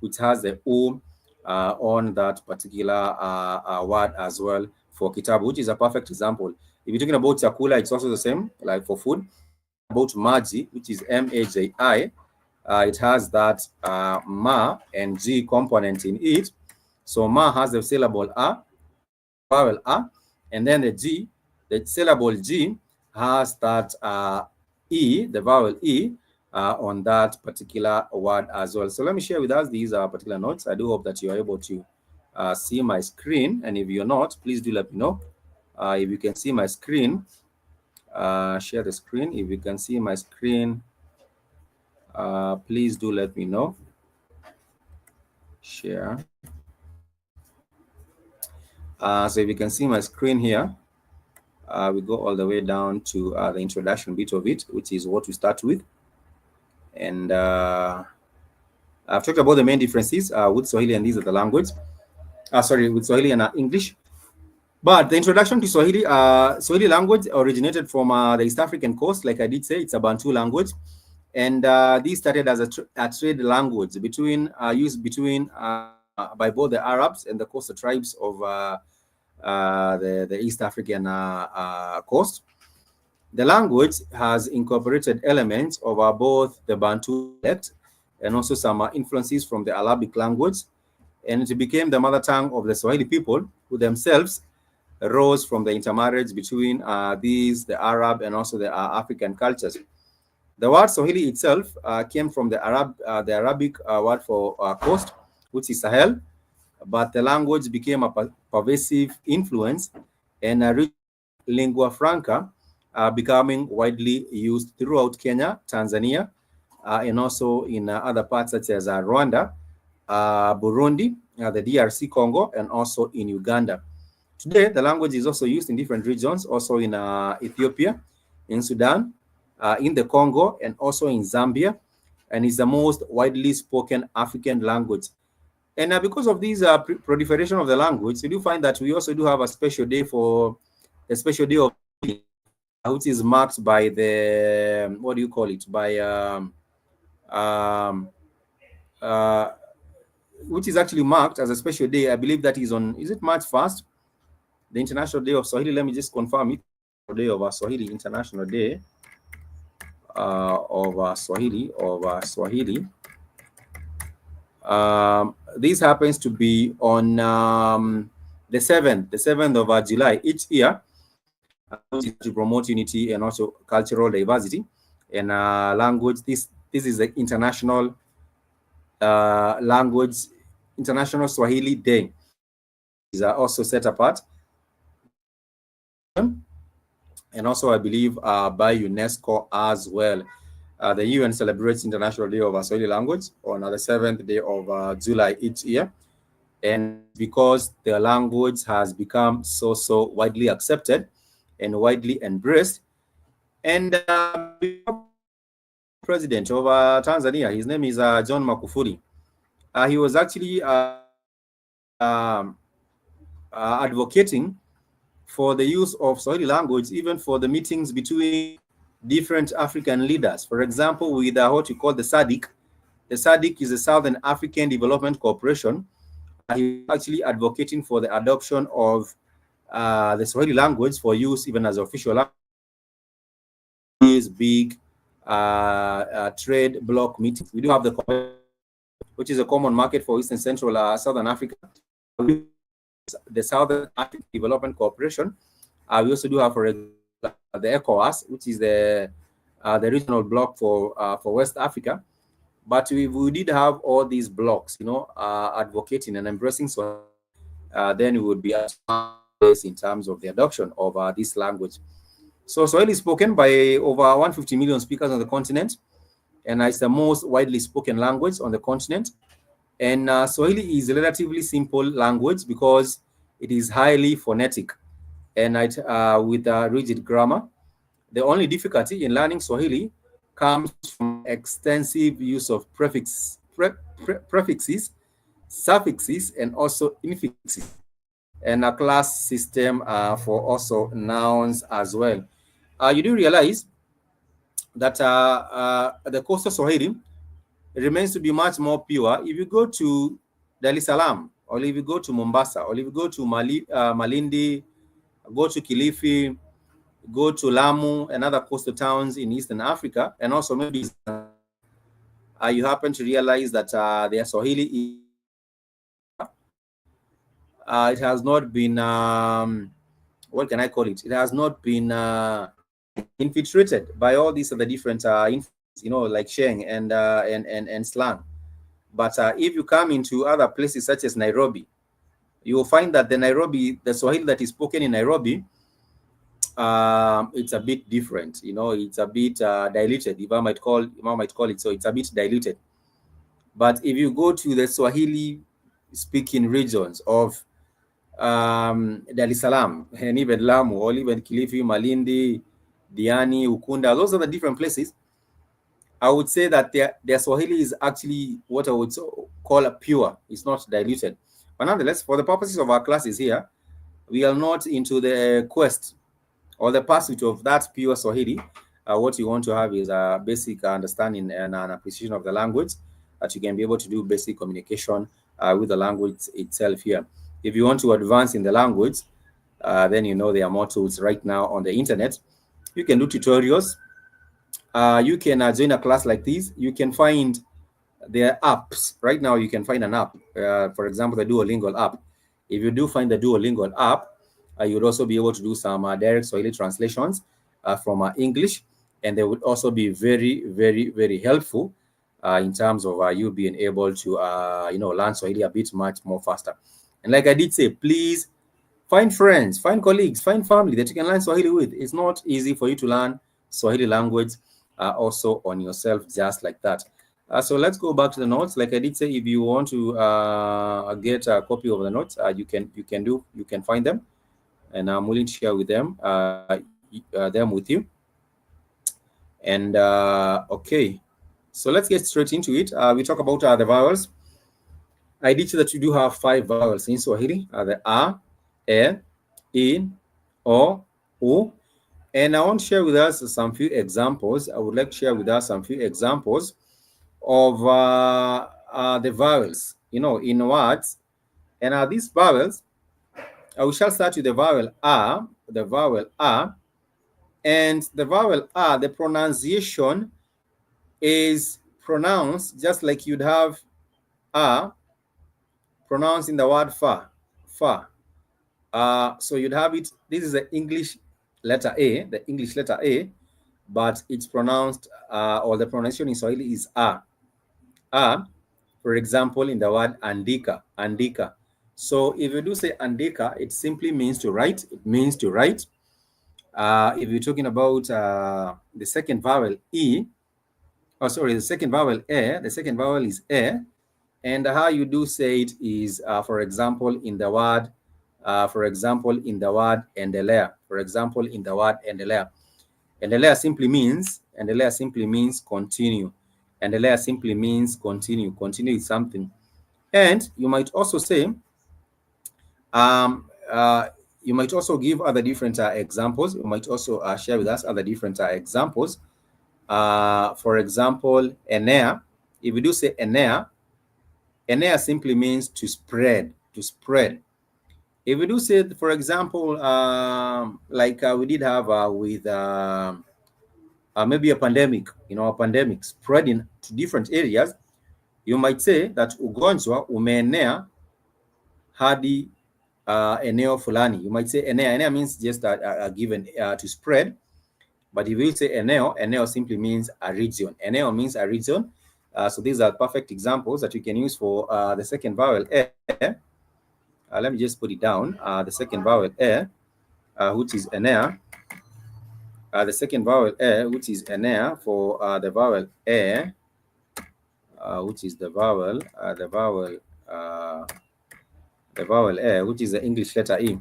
A: which has the u on that particular word as well for kitabu, which is a perfect example. If you're talking about chakula, it's also the same, like for food. About maji, which is M-A-J-I, it has that ma and g component in it. So ma has the syllable a, vowel a, and then the syllable g has that e, the vowel e, on that particular word as well. So let me share with us these particular notes. I do hope that you are able to see my screen, and if you're not, please do let me know. If you can see my screen, share the screen. If you can see my screen, please do let me know. Share. So if you can see my screen here, we go all the way down to the introduction bit of it, which is what we start with. And I've talked about the main differences with Swahili and these are the language. With Swahili and English. But the introduction to Swahili language originated from the East African coast. Like I did say, it's a Bantu language. And this started as a trade language used between by both the Arabs and the coastal tribes of the East African coast. The language has incorporated elements of both the Bantu dialect and also some influences from the Arabic language, and it became the mother tongue of the Swahili people, who themselves rose from the intermarriage between the Arab and also the African cultures. The word Swahili itself came from the Arabic word for coast, which is Sahel, but the language became a pervasive influence and a rich lingua franca, becoming widely used throughout Kenya, Tanzania, and also in other parts such as Rwanda, Burundi, the DRC Congo, and also in Uganda. Today, the language is also used in different regions, also in Ethiopia, in Sudan, in the Congo, and also in Zambia, and is the most widely spoken African language. And because of this proliferation of the language, you do find that we also do have a special day for the special day of, which is marked by the, what do you call it, by um, uh, which is actually marked as a special day. I believe that is it March 1st, the International Day of Swahili? Let me just confirm it. Day of Swahili, International Day of Swahili. This happens to be on the 7th of July each year, which is to promote unity and also cultural diversity and language. This is the international International Swahili Day. Is also set apart, and also I believe by UNESCO as well. The UN celebrates International Day of Swahili Language on the 7th day of July each year. And because the language has become so widely accepted and widely embraced, and president of Tanzania, his name is John Magufuli. He was actually advocating for the use of Swahili language, even for the meetings between different African leaders. For example, with what we call the SADC. The SADC is the Southern African Development Corporation. He was actually advocating for the adoption of the Swahili language for use even as official language. These big trade bloc meetings. We do have the, which is a common market for East and Central Southern Africa. The Southern African Development Corporation. We also do have, for example, the ECOWAS, which is the regional bloc for West Africa. But we did have all these blocks, advocating and embracing. So then we would be in terms of the adoption of this language. So Swahili is spoken by over 150 million speakers on the continent, and it's the most widely spoken language on the continent. And Swahili is a relatively simple language because it is highly phonetic and with a rigid grammar. The only difficulty in learning Swahili comes from extensive use of prefixes, suffixes, and also infixes, and a class system for also nouns as well. You do realize that the coastal Swahili remains to be much more pure. If you go to Dar es Salaam, or if you go to Mombasa, or if you go to Malindi, go to Kilifi, go to Lamu and other coastal towns in Eastern Africa, and also maybe you happen to realize that their Swahili it has not been what can I call it? It has not been infiltrated by all these other different like Sheng and slang. But if you come into other places such as Nairobi, you will find that the Swahili that is spoken in Nairobi, it's a bit different. It's a bit diluted, if I might call it. So it's a bit diluted. But if you go to the Swahili speaking regions of Dar es Salaam and even Lamu, or even Kilifi, Malindi, Diani, Ukunda, those are the different places. I would say that their Swahili is actually what I would call a pure. It's not diluted. But nonetheless, for the purposes of our classes here, we are not into the quest or the pursuit of that pure Swahili. What you want to have is a basic understanding and an appreciation of the language, that you can be able to do basic communication with the language itself here. If you want to advance in the language, then there are more tools right now on the internet. You can do tutorials. You can join a class like this. You can find their apps. Right now, you can find an app. For example, the Duolingo app. If you do find the Duolingo app, you would also be able to do some direct Swahili translations from English, and they would also be very, very, very helpful in terms of you being able to learn Swahili a bit much more faster. And like I did say, please find friends, find colleagues, find family that you can learn Swahili with. It's not easy for you to learn Swahili language also on yourself just like that. So let's go back to the notes. Like I did say, if you want to get a copy of the notes, you can find them, and I'm willing to share with them with you. And okay, so let's get straight into it. We talk about the vowels. I did say that you do have 5 vowels in Swahili: the a, e, o, u. And I want to share with us some few examples. I would like to share with us some few examples of the vowels, in words. And these vowels, we shall start with the vowel a, and the vowel a, the pronunciation is pronounced just like you'd have a pronounced in the word fa. So you'd have it, this is the English letter A, but it's pronounced, or the pronunciation in Swahili is a. For example, in the word andika. So if you do say andika, it simply means to write. It means to write. If you're talking about the second vowel E, the second vowel E, the second vowel is E. And how you do say it is, for example, in the word endelea. For example, in the word endelea. Endelea simply means continue. Endelea simply means continue. Continue is something. And you might also say, you might also give other different examples. You might also share with us other different examples. For example, enea. If you do say enea simply means to spread. If we do say, for example, like we did have with maybe a pandemic, a pandemic spreading to different areas, you might say that ugonjwa umeenea hadi eneo fulani. You might say enea. Enea means just a given to spread. But if you say eneo simply means a region. Eneo means a region. So these are perfect examples that you can use for the second vowel e. Let me just put it down. The second vowel e, which is enea. The second vowel e, which is enea, for the vowel e, which is the vowel e, which is the English letter E.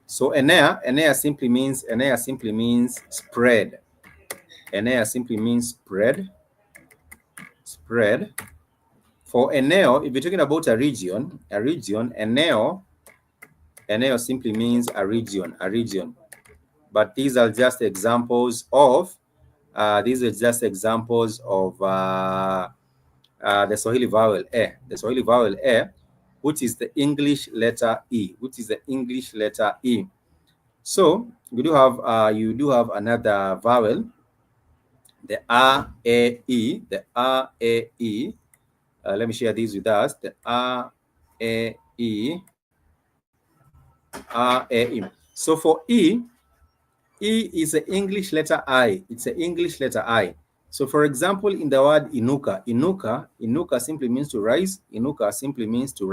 A: So enea simply means spread. Enea simply means spread. For eneo, if you're talking about a region, eneo simply means a region. But these are just examples of the Swahili vowel e. The Swahili vowel e, which is the English letter E. So we do have you do have another vowel, the a, e. Let me share these with us. The a, e. So for E is the English letter I. It's an English letter I. So for example, in the word inuka simply means to rise. Inuka simply means to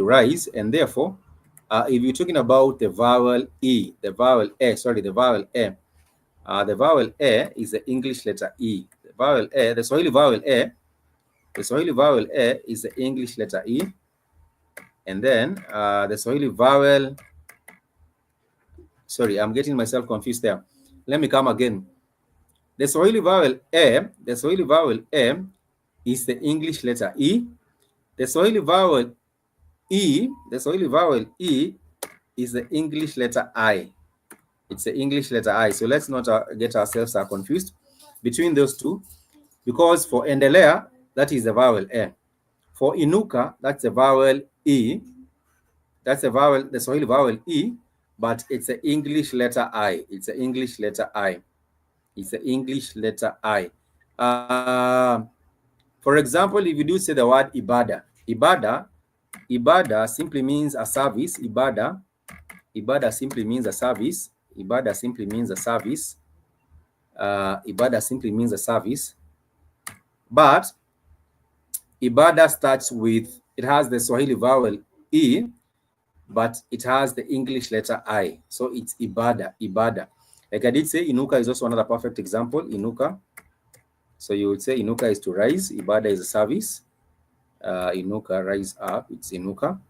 A: rise. And therefore, if you're talking about the vowel E, the vowel E is the English letter E. The vowel E, the Swahili vowel E is the English letter E. And then the Swahili vowel, sorry, I'm getting myself confused there. Let me come again. The Swahili vowel E is the English letter E. The Swahili vowel E, the Swahili vowel E, is the English letter I. It's the English letter I. So let's not get ourselves confused between those two, because for endelea, that is the vowel E. For inuka, that's the vowel E. That's the vowel, the Swahili vowel E, but it's the English letter I. It's the English letter I. It's the English letter I. For example, if you do say the word ibada, ibada simply means a service. Ibada simply means a service. Ibada simply means a service. Ibada simply means a service. But ibada starts with, it has the Swahili vowel E, but it has the English letter I. So it's ibada, ibada. Like I did say, inuka is also another perfect example, inuka. So you would say inuka is to rise, ibada is a service. Inuka, rise up, it's inuka.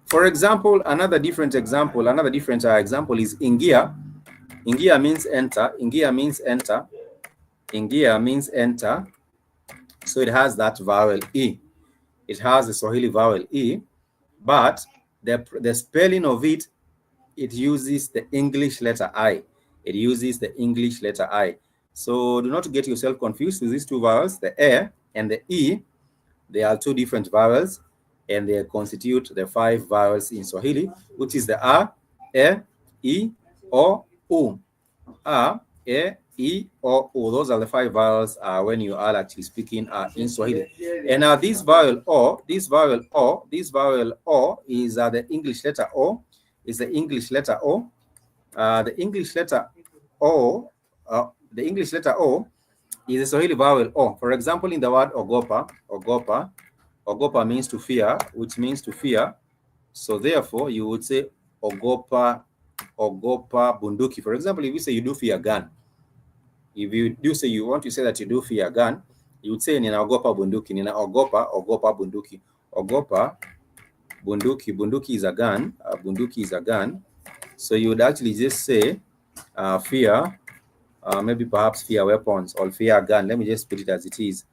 A: For example, another different example is ingia. Ingia means enter. Ingia means enter. Ingia means enter. So it has that vowel E. It has the Swahili vowel E, but the spelling of it, it uses the English letter I. It uses the English letter I. So do not get yourself confused with these two vowels, the E and the E. They are two different vowels, and they constitute the 5 vowels in Swahili, which is the A, E, O, U. A, E, O, U. Those are the 5 vowels when you are actually speaking in Swahili. And this vowel O is the English letter O. Is the English letter O. The English letter O. The English letter O is the Swahili vowel O. For example, in the word ogopa, ogopa means to fear, which means to fear. So therefore, you would say ogopa bunduki. For example, if you say you do fear gun, if you do say you want to say that you do fear gun, you would say nina ogopa bunduki, nina ogopa bunduki. Ogopa bunduki, bunduki is a gun, bunduki is a gun. So you would actually just say fear, maybe perhaps fear weapons or fear gun. Let me just put it as it is.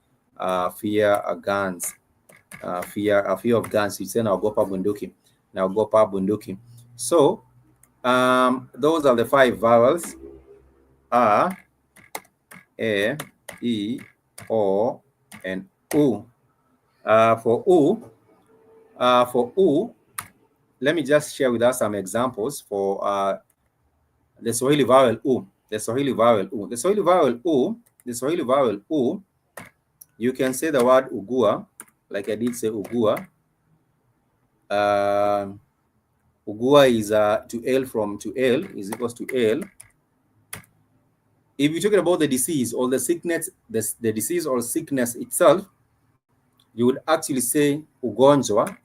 A: Fear guns. Fear of guns. You say naogopa bunduki. Naogopa bunduki. So those are the 5 vowels: A, E, O, and U. For U, let me just share with us some examples for the Swahili vowel U. The Swahili vowel U. The Swahili vowel U. The Swahili vowel U. You can say the word ugua, like I did say ugua. Ugua is to L, from to L is equals to L. If you're talking about the disease or the sickness, the disease or sickness itself, you would actually say ugonjwa.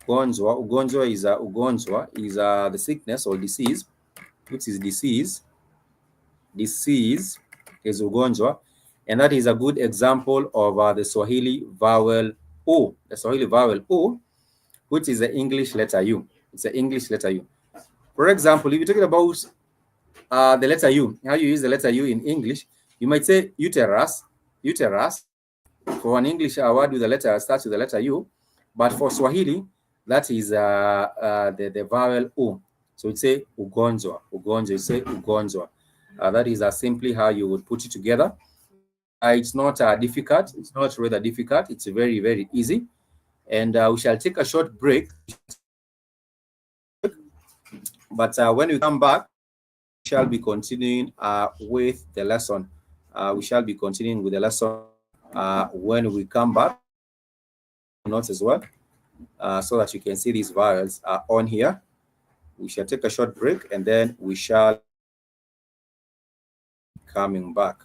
A: Ugonjwa is the sickness or disease, which is disease. Disease is ugonjwa, and that is a good example of the Swahili vowel U. The Swahili vowel U, which is the English letter U. It's the English letter U. For example, if you're talking about the letter U, how you use the letter U in English, you might say uterus. Uterus, for an English word with the letter starts with the letter U, but for Swahili, that is the vowel U. So it's say ugonjwa. Ugonjwa, you say ugonjwa. That is simply how you would put it together. It's not difficult. It's not rather difficult. It's very, very easy. And we shall take a short break. But when we come back, we shall be continuing with the lesson. We shall be continuing with the lesson when we come back. Notes as well, so that you can see these vowels on here. We shall take a short break, and then we shall coming back.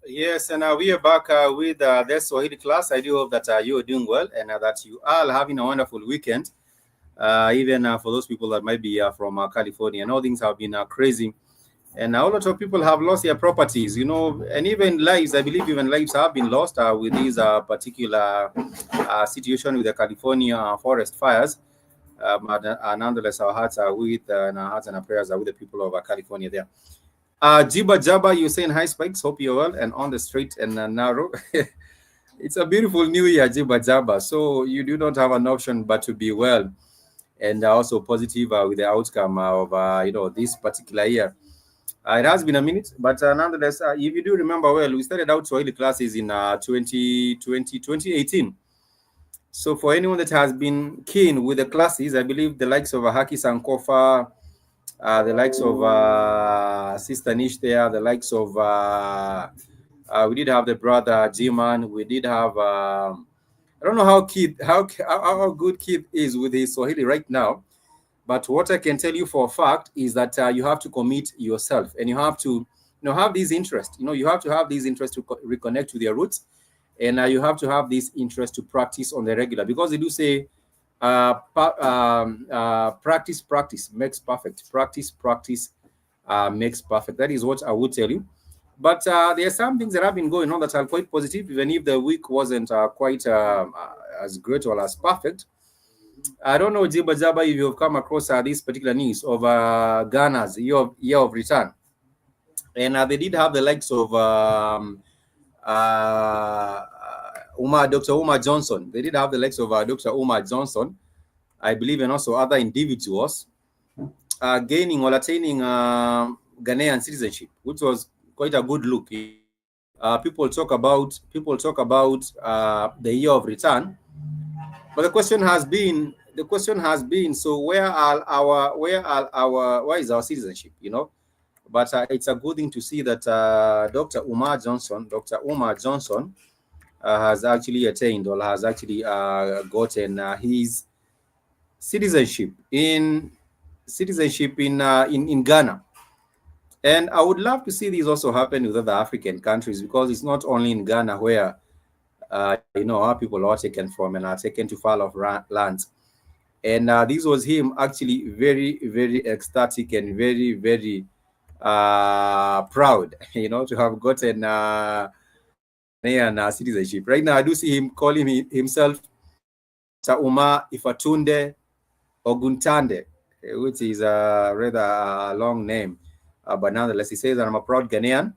A: Yes, and we are back with the Swahili class. I do hope that you are doing well and that you are having a wonderful weekend. Even for those people that might be from California, I know things have been crazy, and a lot of people have lost their properties, and even lives. I believe even lives have been lost with this particular situation with the California forest fires. Nonetheless, our hearts are with, and our hearts and our prayers are with the people of California there. Jiba Jaba, you're saying hi, Spikes. Hope you're well and on the straight and narrow. It's a beautiful new year, Jiba Jaba. So you do not have an option but to be well and also positive with the outcome of this particular year. It has been a minute, but nonetheless, if you do remember well, we started out Swahili classes in 2018. So for anyone that has been keen with the classes, I believe the likes of Haki Sankofa, the likes of Sister Nish there, the likes of we did have the brother G-Man, we did have I don't know how good Kid is with his Swahili right now, but what I can tell you for a fact is that you have to commit yourself, and you have to have these interests. You have to have these interests to reconnect with your roots, and you have to have this interest to practice on the regular, because they do say practice makes perfect. Practice makes perfect. That is what I would tell you. But there are some things that have been going on that are quite positive, even if the week wasn't quite as great or as perfect. I don't know, Jiba Jaba, if you've come across this particular news of Ghana's year of return. And they did have the likes of Dr. Umar Johnson. They did have the likes of Dr. Umar Johnson, I believe, and also other individuals gaining or attaining Ghanaian citizenship, which was quite a good look. People talk about the year of return, but the question has been, so where is our citizenship? But it's a good thing to see that Dr. Umar Johnson has actually attained, or has actually gotten his citizenship in Ghana. And I would love to see this also happen with other African countries, because it's not only in Ghana where our people are taken from and are taken to far off lands. And this was him actually very, very ecstatic and very, very proud, to have gotten Ghanaian citizenship. Right now, I do see him calling himself Umar Ifatunde Oguntande, which is a rather long name. But nonetheless, he says that I'm a proud Ghanaian,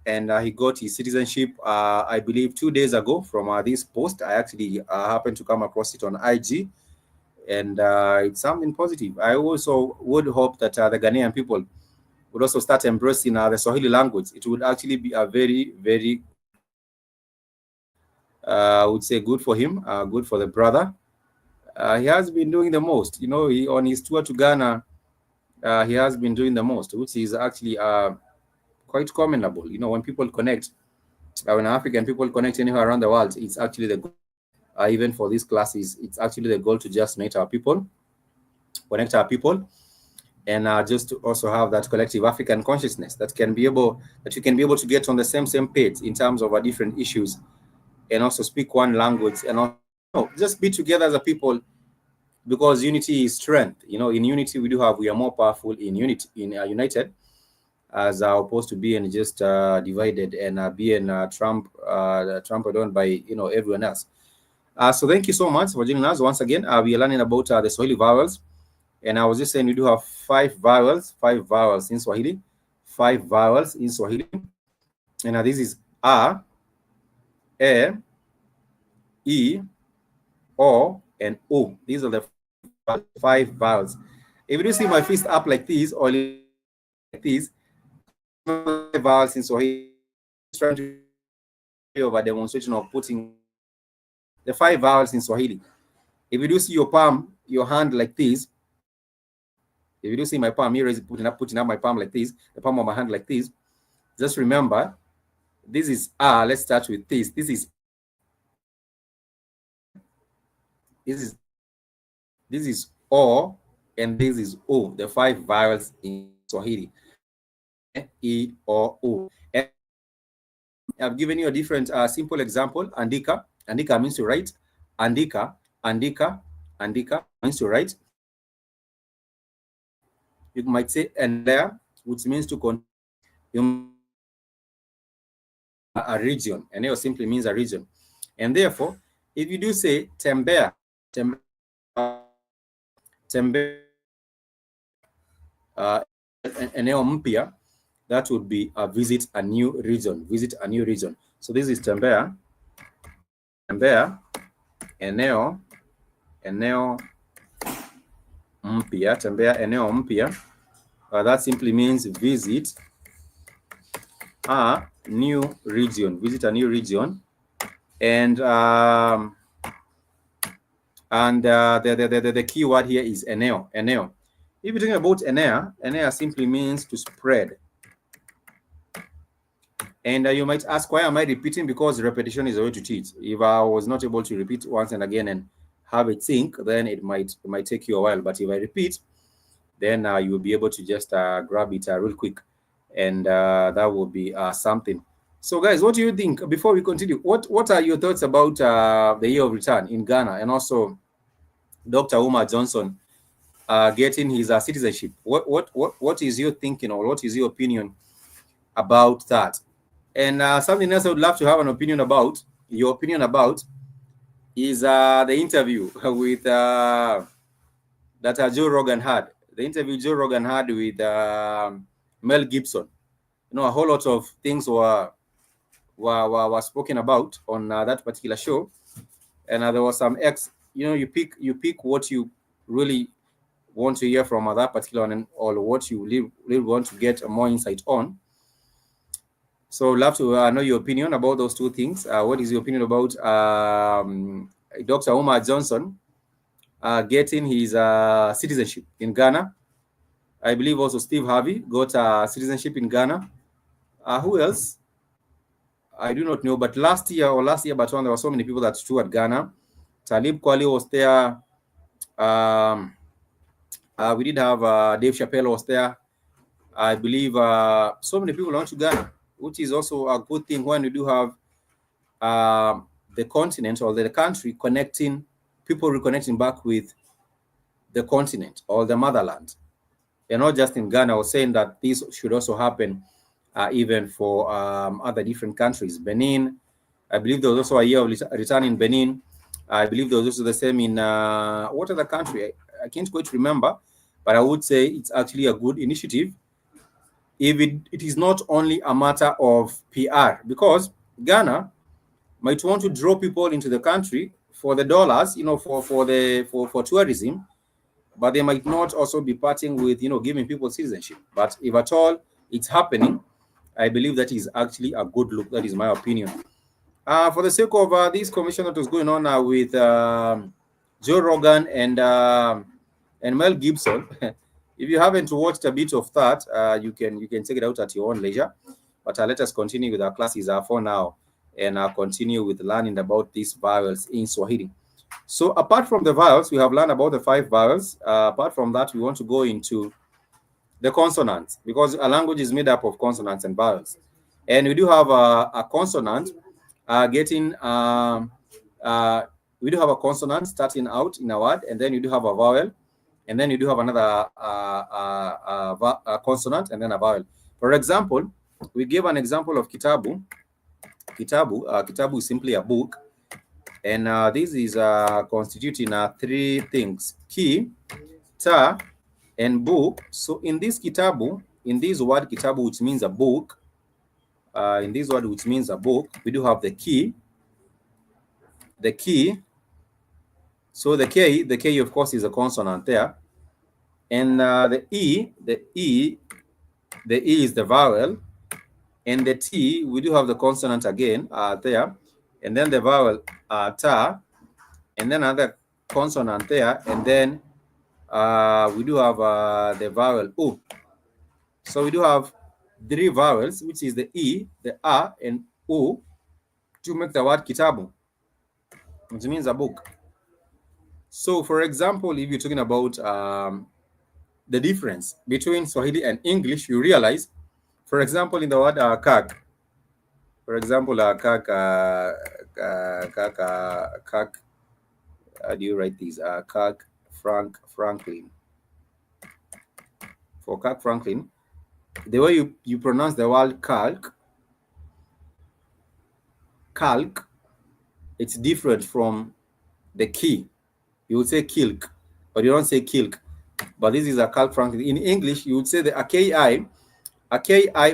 A: and he got his citizenship, I believe, 2 days ago from this post. I actually happened to come across it on IG, and it's something positive. I also would hope that the Ghanaian people would also start embracing the Swahili language. It would actually be a very, very, I would say, good for him, good for the brother. He has been doing the most. On his tour to Ghana, he has been doing the most, which is actually quite commendable. When people connect, when African people connect anywhere around the world, it's actually the goal. Even for these classes, it's actually the goal to just connect our people, and just to also have that collective African consciousness that you can be able to get on the same page in terms of different issues, and also speak one language, and also, just be together as a people, because unity is strength. In unity we are more powerful in unity, in united, as opposed to being just divided and being trampled on by everyone else. So thank you so much for joining us once again. We are learning about the Swahili vowels, and I was just saying we do have five vowels in Swahili, and this is A, E, I, O, and O. These are the five vowels. If you do see my fist up like this, or like this, vowels in Swahili, trying to do a demonstration of putting the five vowels in Swahili. If you do see your hand like this, if you do see my palm here, is putting up my palm like this, the palm of my hand like this, just remember, this is A. Let's start with this. This is O, and this is O. The five vowels in Swahili. E, O, O. And I've given you a different simple example. Andika. Andika means to write. Andika means to write. You might say endelea, which means to continue. A region. Eneo simply means a region. And therefore, if you do say tembea, eneo mpya, that would be visit a new region. So this is tembea, eneo mpya, tembea eneo mpya. That simply means visit a new region. And the key word here is eneo. If you're talking about eneo simply means to spread. And you might ask, why am I repeating? Because repetition is a way to teach. If I was not able to repeat once and again and have it sink, then it might take you a while. But if I repeat, then you will be able to just grab it real quick, and that will be something. So guys, what do you think? Before we continue, what are your thoughts about the year of return in Ghana, and also Dr. Umar Johnson getting his citizenship? What is your thinking, or what is your opinion about that? And something else I would love to have an opinion about, your opinion about, is the interview with that Joe Rogan had. The interview Joe Rogan had with Mel Gibson. A whole lot of things were spoken about on that particular show, and there was some you pick what you really want to hear from that particular one, or what you really want to get more insight on. So love to know your opinion about those two things. What is your opinion about Dr. Umar Johnson getting his citizenship in Ghana? I believe also Steve Harvey got citizenship in Ghana. Who else? I do not know, but last year but one, there were so many people that toured Ghana. Talib Kweli was there. We did have Dave Chappelle was there. I believe so many people went to Ghana, which is also a good thing when we do have the continent, or the country, people reconnecting back with the continent or the motherland. And not just in Ghana. I was saying that this should also happen even for other different countries. Benin, I believe there was also a year of return in Benin. I believe there was also the same in what other country? I can't quite remember, but I would say it's actually a good initiative. If it is not only a matter of PR, because Ghana might want to draw people into the country for the dollars, for tourism, but they might not also be parting with, giving people citizenship. But if at all it's happening, I believe that is actually a good look. That is my opinion. For the sake of this commission that was going on with Joe Rogan and Mel Gibson, if you haven't watched a bit of that, you can check it out at your own leisure. But let us continue with our classes for now, and continue with learning about these vowels in Swahili. So apart from the vowels, we have learned about the 5 vowels. Apart from that, we want to go into the consonants, because a language is made up of consonants and vowels. And we do have a consonant getting we do have a consonant starting out in a word, and then you do have a vowel, and then you do have another a consonant and then a vowel. For example, we give an example of kitabu. Kitabu is simply a book, and this is constituting 3 things: ki, ta, and book. So in this kitabu, in this word kitabu, which means a book, in this word which means a book, we do have the key. So the K of course is a consonant there, and the E is the vowel, and the T, we do have the consonant again there, and then the vowel ta, and then another consonant there, and then we do have the vowel U. So we do have 3 vowels, which is the E, the A, and U, to make the word kitabu, which means a book. So for example, if you're talking about the difference between Swahili and English, you realize, for example, in the word kak, for example, kak, how do you write these? Kak Franklin. For Kak Franklin, the way you pronounce the word calc, it's different from the key. You would say kilk, but you don't say kilk. But this is a Kak Franklin. In English, you would say the a ki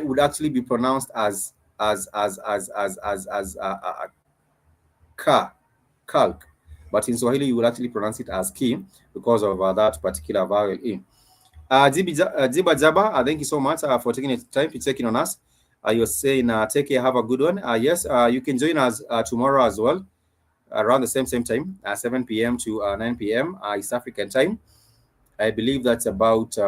A: would actually be pronounced as calc, but in Swahili you will actually pronounce it as ki because of that particular vowel in. Ziba Jaba, thank you so much for taking the time to check in on us. You're saying take care, have a good one. Yes, you can join us tomorrow as well, around the same time, 7 p.m. to 9 p.m. East African time. I believe that's about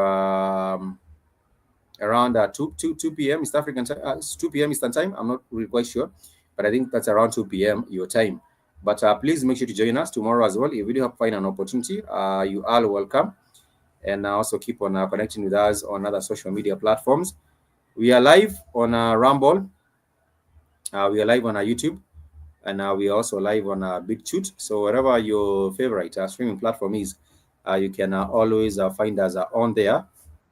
A: around 2 p.m. East African time, 2 p.m. Eastern time. I'm not really quite sure, but I think that's around 2 p.m. your time. But please make sure to join us tomorrow as well. If you do find an opportunity, you are welcome. And also keep on connecting with us on other social media platforms. We are live on Rumble. We are live on YouTube. And we are also live on BitChute. So wherever your favorite streaming platform is, you can always find us on there.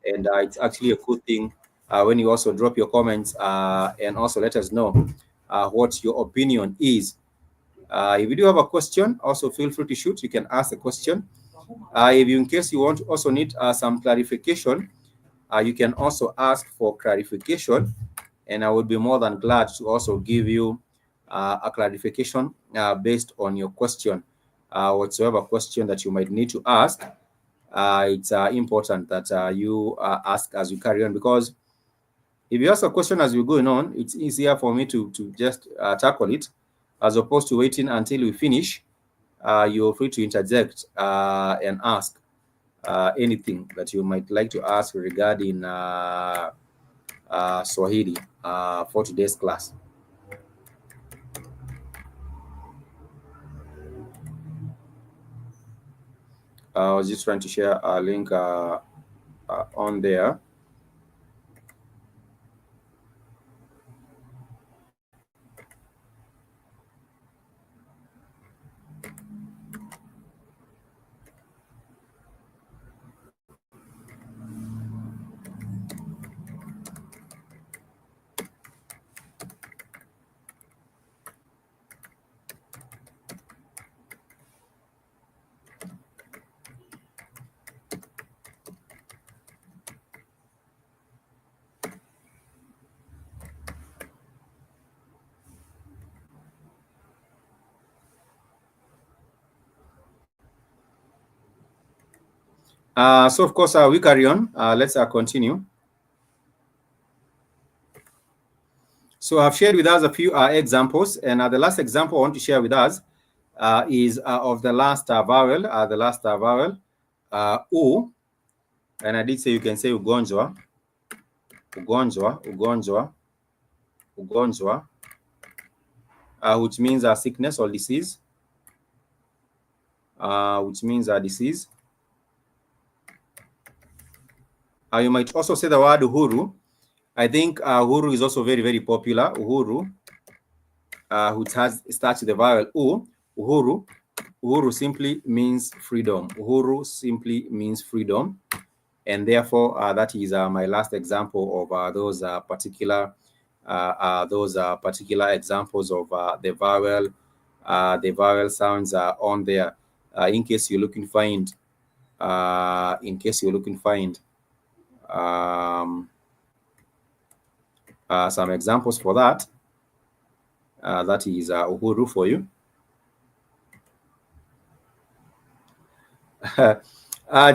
A: And it's actually a good thing when you also drop your comments and also let us know what your opinion is. If you do have a question, also feel free to shoot. You can ask a question. If you, in case you want to also need some clarification, you can also ask for clarification, and I would be more than glad to also give you a clarification based on your question. Whatsoever question that you might need to ask, it's important that you ask as you carry on, because if you ask a question as we're going on, it's easier for me to just tackle it, as opposed to waiting until we finish. You're free to interject and ask anything that you might like to ask regarding Swahili for today's class. I was just trying to share a link on there. So of course, we carry on. Let's continue. So I've shared with us a few examples, and the last example I want to share with us is of the last vowel, U, and I did say you can say ugonjwa, which means sickness or disease, disease. You might also say the word uhuru. I think uhuru is also very, very popular. Uhuru, which starts with the vowel U. Uhuru simply means freedom. Uhuru simply means freedom. And therefore, that is my last example of those particular examples of the vowel sounds on there. In case you're looking find, some examples for that. That is uhuru for you.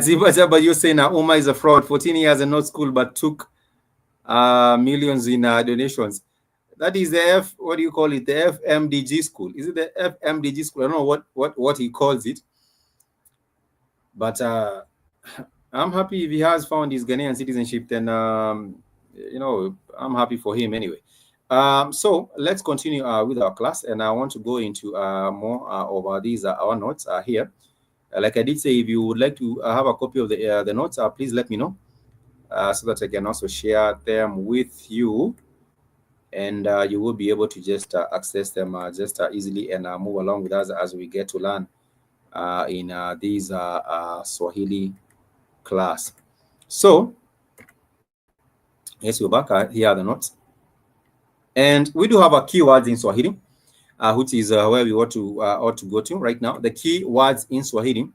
A: Ziba, you say now Uma is a fraud. 14 years and not school, but took millions in donations. That is the what do you call it? The FMDG school. Is it the FMDG school? I don't know what he calls it. But I'm happy if he has found his Ghanaian citizenship, then I'm happy for him anyway. So let's continue with our class, and I want to go into more over these our notes here. Like I did say, if you would like to have a copy of the notes, please let me know so that I can also share them with you, and you will be able to just access them just easily and move along with us as we get to learn in these Swahili class. So let's go back. Here are the notes, and we do have a keywords in Swahili, which is where we ought to go to right now. The keywords in Swahili.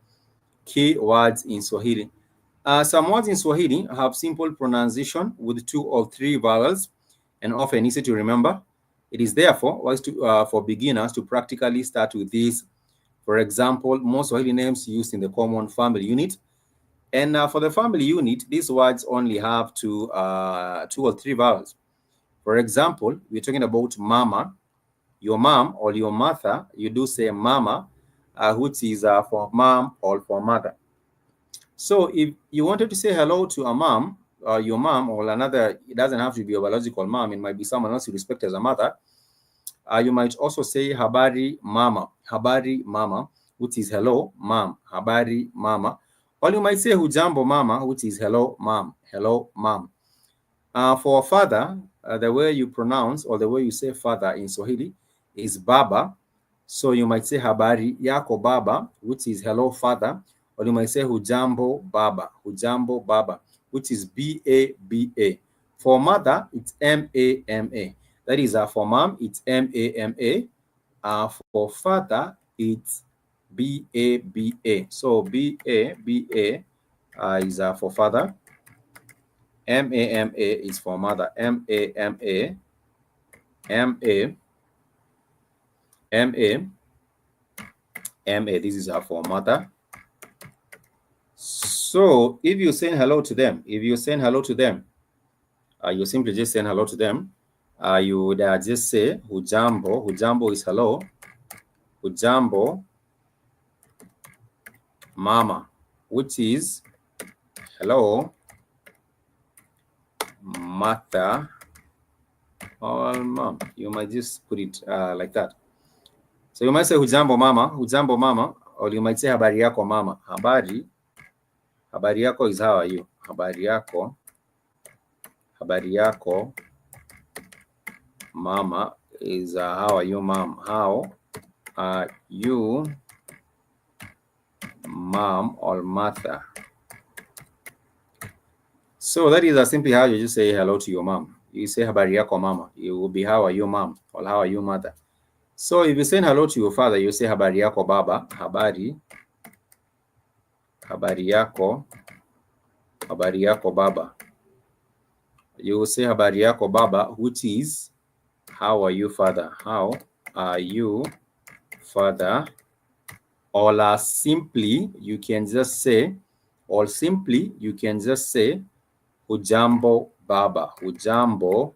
A: Some words in Swahili have simple pronunciation with 2 or 3 vowels and often easy to remember. It is therefore wise for beginners to practically start with these. For example, most Swahili names used in the common family unit. And for the family unit, these words only have 2 or 3 vowels. For example, we're talking about mama, your mom or your mother, you do say mama, which is for mom or for mother. So if you wanted to say hello to a mom, your mom or another, it doesn't have to be a biological mom, it might be someone else you respect as a mother. You might also say habari mama, which is hello mom, habari mama. Or you might say hujambo mama, which is hello mom. For father, the way you pronounce or the way you say father in Swahili is baba. So you might say habari yako baba, which is hello father. Or you might say hujambo baba, which is baba. For mother, it's mama. That is for mom, it's mama. For father, it's baba. So baba is for father. MAMA is for mother. MAMA. This is for mother. So if you say hello to them, you simply just say hello to them. You would just say hujambo. Hujambo is hello. Hujambo mama, which is hello mother or mom. You might just put it like that. So you might say hujambo mama, or you might say habari yako mama. Habari yako is how are you? Habari yako mama is how are you mom? How are you mom or mother? So that is simply how you just say hello to your mom. You say habari yako mama. It will be how are you mom or how are you mother. So if you say hello to your father, you say habari yako baba. Habari yako baba. You will say habari yako baba, which is how are you father? How are you father? Or simply you can just say or simply you can just say hujambo baba, hujambo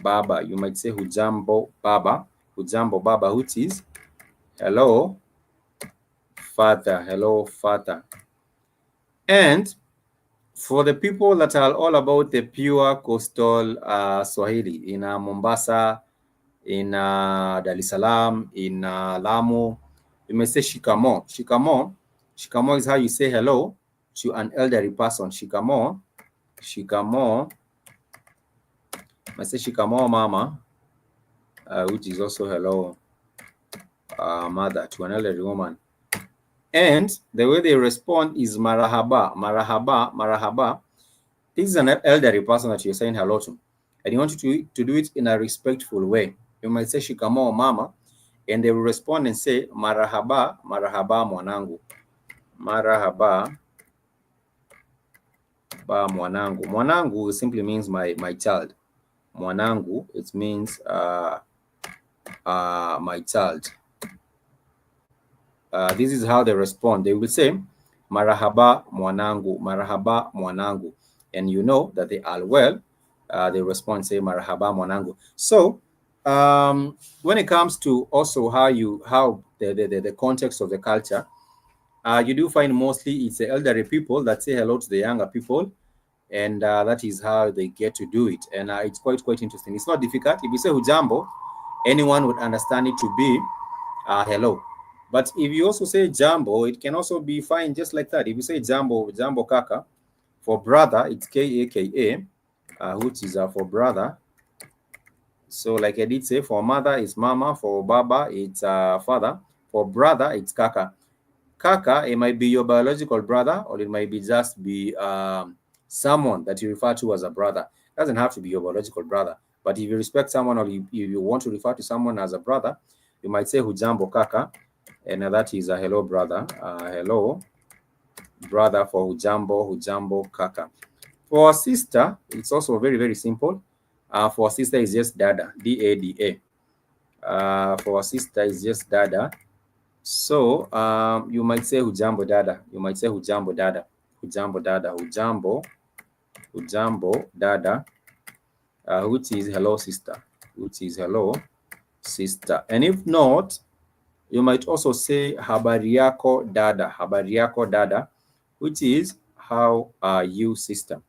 A: baba. You might say hujambo baba, which is hello father, hello father. And for the people that are all about the pure coastal Swahili in Mombasa, in Dar es Salaam, in Lamu, you may say shikamo. Shikamo is how you say hello to an elderly person. Shikamo. I say shikamo mama, which is also hello mother to an elderly woman. And the way they respond is marahaba. This is an elderly person that you're saying hello to, and you want you to do it in a respectful way. You might say shikamo mama, and they will respond and say marahaba mwanangu, marahaba mwanangu. Mwanangu simply means my child. Mwanangu, it means my child. This is how they respond. They will say marahaba mwanangu, and you know that they are well. They respond, say marahaba mwanangu. So when it comes to also how the context of the culture, you do find mostly it's the elderly people that say hello to the younger people, and that is how they get to do it. And it's quite interesting. It's not difficult. If you say hujambo, anyone would understand it to be hello. But if you also say jambo, it can also be fine just like that. If you say jambo kaka, for brother, it's K-A-K-A, which is for brother. So like I did say, for mother, it's mama. For baba, it's father. For brother, it's kaka. Kaka, it might be your biological brother, or it might be just be someone that you refer to as a brother. It doesn't have to be your biological brother. But if you respect someone, or if you want to refer to someone as a brother, you might say hujambo kaka, and that is a hello brother. Hello brother for hujambo kaka. For a sister, it's also very simple. For a sister, it's just dada, D-A-D-A. For a sister, it's just dada. So you might say hujambo dada. You might say hujambo dada. Hujambo dada, which is hello sister. And if not, you might also say habari yako dada, which is how are you sister.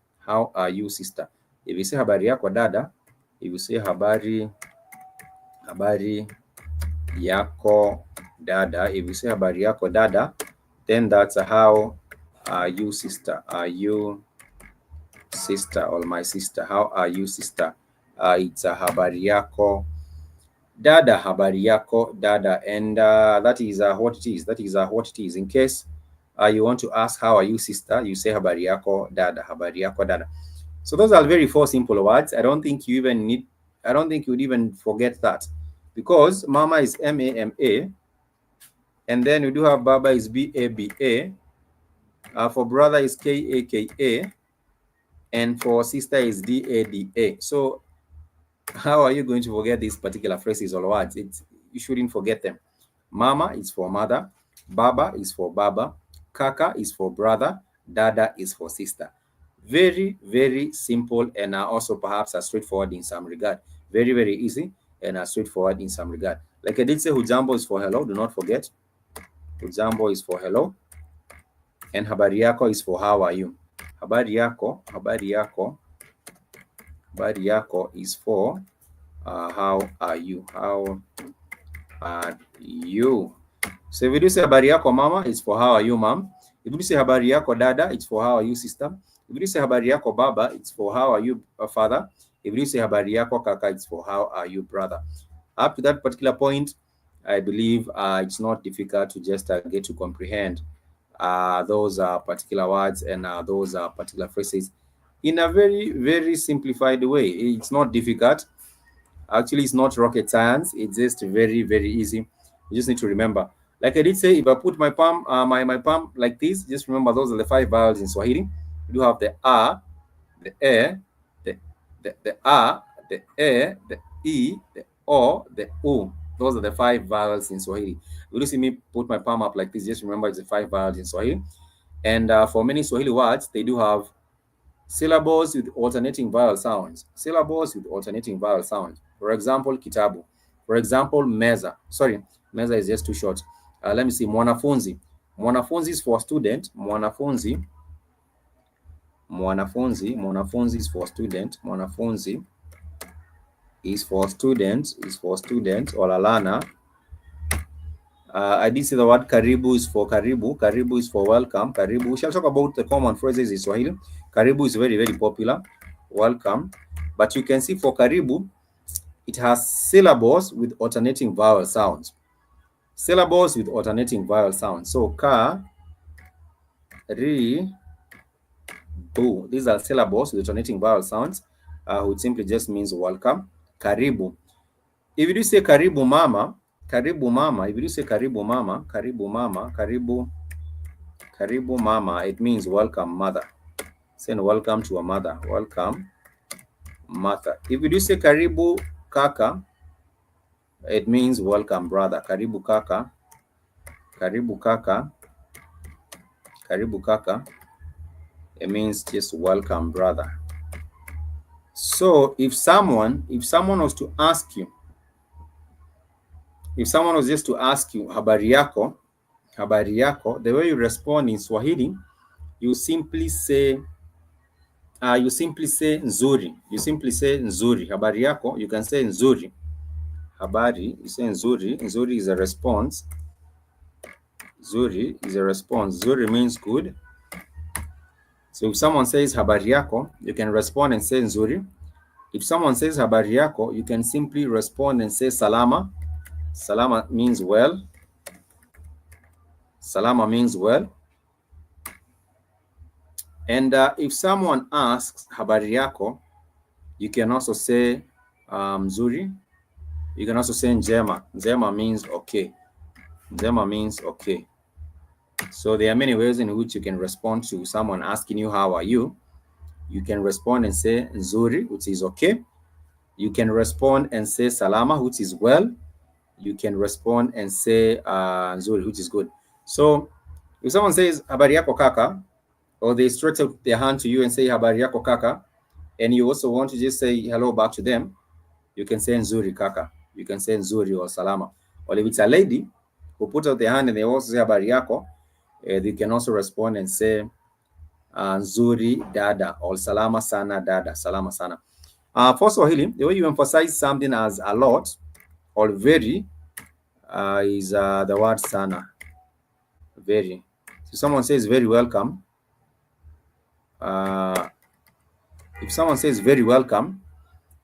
A: If you say habari yako dada, if you say habari yako dada, if you say habari yako dada, then that's how are you sister. Are you sister or my sister? How are you sister? It's a habari yako dada, and that is what it is. In case you want to ask how are you sister, you say habari yako dada. So those are very four simple words. I don't think you'd even forget that, because mama is M-A-M-A, and then we do have baba is B-A-B-A, for brother is K-A-K-A, and for sister is D-A-D-A. So how are you going to forget these particular phrases or words? You shouldn't forget them. Mama is for mother, baba is for baba, kaka is for brother, dada is for sister. Very simple, and also perhaps straightforward in some regard. Very easy and straightforward in some regard. Like I did say, hujambo is for hello. Do not forget, hujambo is for hello, and habari yako is for how are you. Habari yako is for how are you. So if you do say habari yako mama, it's for how are you mom. If you say habari yako dada, it's for how are you sister. If you say habari yako baba, it's for how are you father. If you say habari yako kaka, it's for how are you brother. Up to that particular point, I believe it's not difficult to just get to comprehend those particular words and those particular phrases in a very simplified way. It's not difficult. Actually, it's not rocket science. It's just very easy. You just need to remember. Like I did say, if I put my palm, my palm like this, just remember those are the 5 vowels in Swahili. You do have the a, the e, the a, the e, the e, the o, the u. Those are the 5 vowels in Swahili. Will you see me put my palm up like this? Just remember it's the 5 vowels in Swahili. And for many Swahili words, they do have syllables with alternating vowel sounds. Syllables with alternating vowel sounds. For example, kitabu. For example, meza. Sorry, meza is just too short. Let me see. Mwanafunzi. Mwanafunzi is for student. Mwanafunzi. Mwanafunzi. Mwanafunzi is for student. Mwanafunzi is for student. Is for student or learner. I did say the word karibu is for karibu. Karibu is for welcome. Karibu. We shall talk about the common phrases in Swahili. Karibu is very, very popular. Welcome. But you can see for karibu, it has syllables with alternating vowel sounds. Syllables with alternating vowel sounds. So ka, ri, bu. These are syllables with alternating vowel sounds, which simply just means welcome. Karibu. If you do say karibu mama, karibu mama. If you do say karibu mama, karibu mama, karibu mama, it means welcome mother. Saying welcome to a mother. Welcome mother. If you do say karibu kaka, it means welcome brother. Karibu kaka. Karibu kaka. Karibu kaka. It means just welcome brother. So if someone was to ask you, if someone was just to ask you habari yako, the way you respond in Swahili, you simply say nzuri. You simply say nzuri. Habari yako, you can say nzuri. Habari, you say nzuri. Nzuri is a response. Nzuri is a response. Nzuri means good. So if someone says habari yako, you can respond and say nzuri. If someone says habari yako, you can simply respond and say salama. Salama means well. Salama means well. And if someone asks habari yako, you can also say mzuri. You can also say njema. Njema means okay. Njema means okay. So there are many ways in which you can respond to someone asking you how are you. You can respond and say nzuri, which is okay. You can respond and say salama, which is well. You can respond and say nzuri, which is good. So if someone says habari yako kaka, or they stretch out their hand to you and say habari yako kaka, and you also want to just say hello back to them, you can say nzuri kaka. You can say nzuri or salama. Or if it's a lady who put out their hand and they also say habari yako, they can also respond and say nzuri dada or salama sana dada, salama sana. For Swahili, the way you emphasize something as a lot or very is the word sana. Very. So someone says very welcome. If someone says very welcome,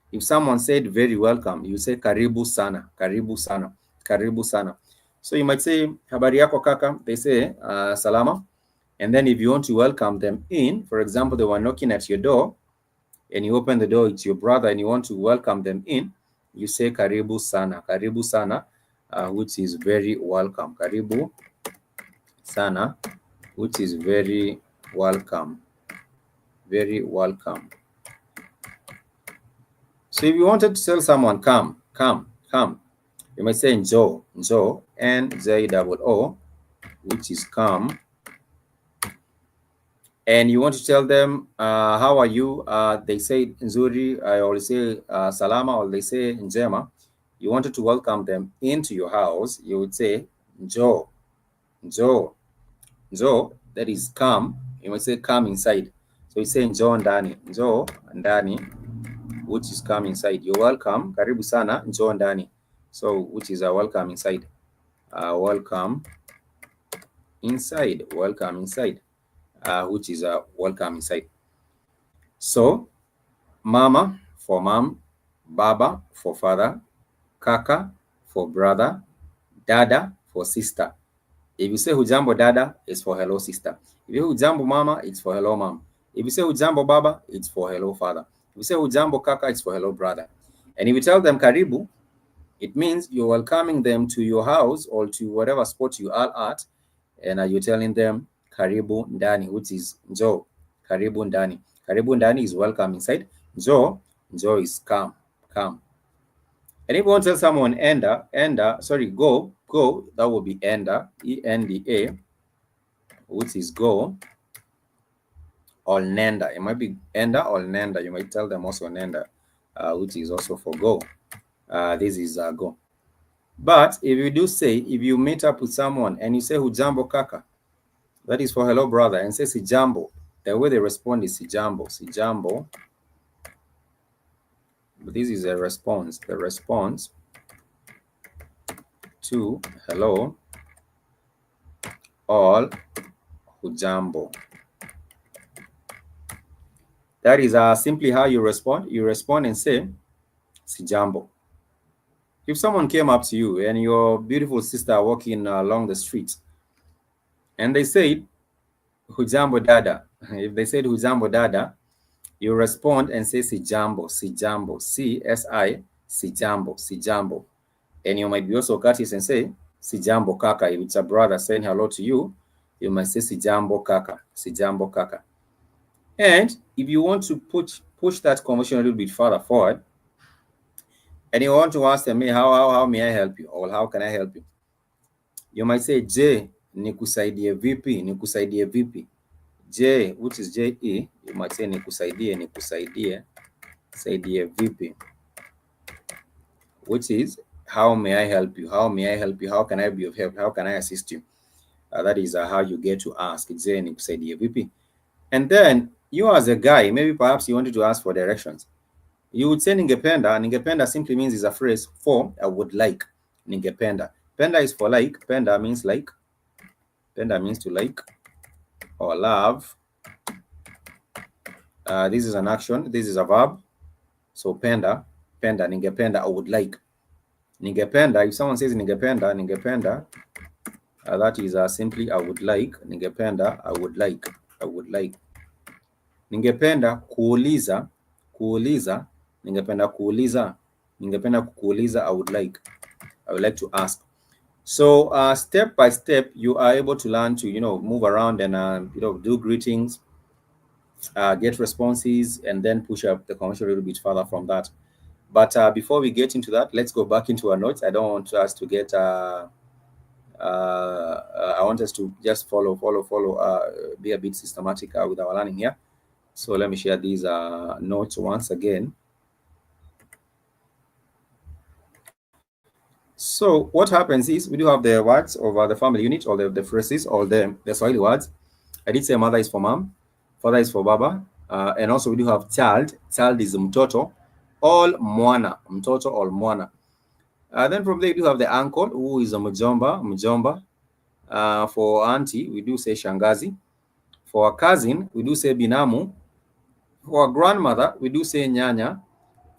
A: if someone said very welcome, you say karibu sana, karibu sana, karibu sana. So you might say habari yako kaka, they say salama. And then if you want to welcome them in, for example, they were knocking at your door and you open the door, it's your brother and you want to welcome them in, you say karibu sana, which is very welcome. Karibu sana, which is very welcome. Very welcome. So if you wanted to tell someone come, you might say njoo, N-J-O-O, which is come. And you want to tell them how are you? They say nzuri, or they say salama, or they say njema. You wanted to welcome them into your house, you would say njoo, that is come. You might say come inside. So you say njoo ndani, which is come inside. You're welcome, karibu sana, njoo ndani. So which is a welcome inside. Welcome inside, which is a welcome inside. So mama for mom, baba for father, kaka for brother, dada for sister. If you say hujambo dada, it's for hello sister. If you say hujambo mama, it's for hello mom. If you say hujambo baba, it's for hello father. If you say hujambo kaka, it's for hello brother. And if you tell them karibu, it means you're welcoming them to your house or to whatever spot you are at, and you're telling them karibu ndani, which is njoo, karibu ndani. Karibu ndani is welcome inside. Njoo is come. And if you want to tell someone go, that would be enda, E-N-D-A, which is go, or nenda. It might be enda or nenda. You might tell them also nenda, which is also for go. This is go. But if you meet up with someone and you say hujambo kaka, that is for hello brother, and say sijambo, the way they respond is sijambo. But this is a response. The response to hello or hujambo. That is simply how you respond. You respond and say sijambo. If someone came up to you and your beautiful sister walking along the street and they said hujambo dada, if they said hujambo dada, you respond and say sijambo, C-S-I, sijambo. And you might be also courteous and say sijambo kaka. If it's a brother saying hello to you, you might say sijambo kaka. And if you want to push that conversation a little bit further forward, and you want to ask them, how may I help you? Or how can I help you? You might say, Je, nikusaidie vipi? Je, which is J-E, you might say nikusaidie vipi, which is how may I help you? How can I be of help? How can I assist you? That is how you get to ask. Je, nikusaidie vipi? And then you as a guy, maybe perhaps you wanted to ask for directions. You would say ningependa. Ningependa simply means is a phrase for I would like. Ningependa. Penda is for like. Penda means like. Penda means to like or love. This is an action. This is a verb. So penda, ningependa, I would like. Ningependa, if someone says ningependa, that is simply I would like. Ningependa, I would like. Ningependa kuuliza, ningependa kuuliza, I would like to ask. So step by step, you are able to learn to, move around and, do greetings, get responses, and then push up the conversation a little bit further from that. But before we get into that, let's go back into our notes. I don't want us to get, I want us to just follow, be a bit systematic with our learning here. So let me share these notes once again. So what happens is we do have the words of the family unit, or the phrases, or the Swahili words. I did say mother is for mom, father is for baba, and also we do have child. Child is mtoto, all mwana, mtoto, all mwana. Then from there we do have the uncle, who is a mjomba. For auntie, we do say shangazi. For a cousin, we do say binamu. For a grandmother, we do say nyanya.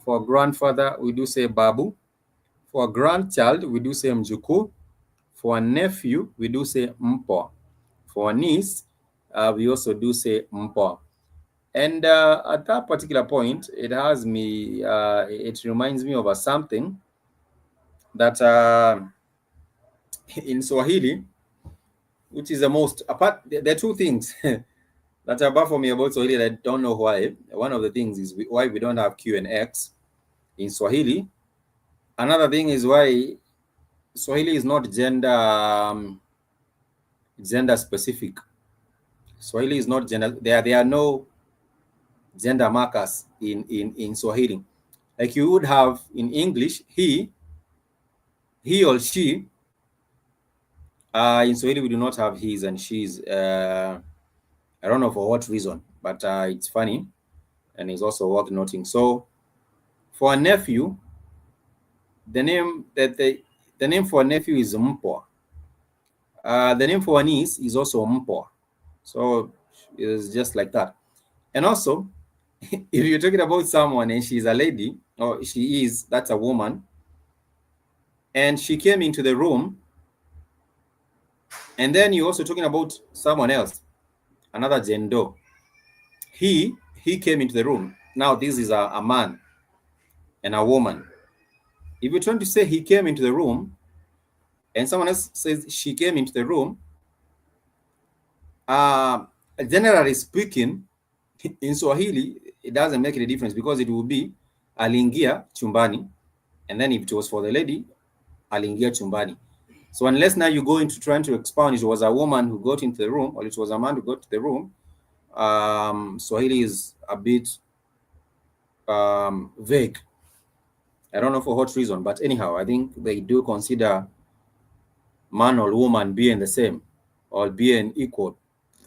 A: For a grandfather, we do say babu. For a grandchild, we do say mjukuu. For a nephew, we do say mpo. For a niece, we also do say mpo. And at that particular point, it has me, it reminds me of something that in Swahili, which is the most, apart, there are two things that are bad for me about Swahili that I don't know why. One of the things is why we don't have Q and X in Swahili. Another thing is why Swahili is not gender specific. Swahili is not gender. There are no gender markers in Swahili. Like you would have in English, he or she. In Swahili, we do not have his and she's. I don't know for what reason, but it's funny, and it's also worth noting. So, for a nephew, the name for a nephew is Mpo. The name for a niece is also Mpo. So it's just like that. And also, if you're talking about someone and she's a lady, or that's a woman, and she came into the room, and then you're also talking about someone else, another gender. He came into the room. Now this is a man and a woman. If you're trying to say he came into the room, and someone else says she came into the room, generally speaking, in Swahili, it doesn't make any difference because it will be aliingia chumbani, And then if it was for the lady, aliingia chumbani. So unless now you go into trying to expound, it was a woman who got into the room, or it was a man who got to the room, Swahili is a bit vague. I don't know for what reason, but anyhow, I think they do consider man or woman being the same or being equal.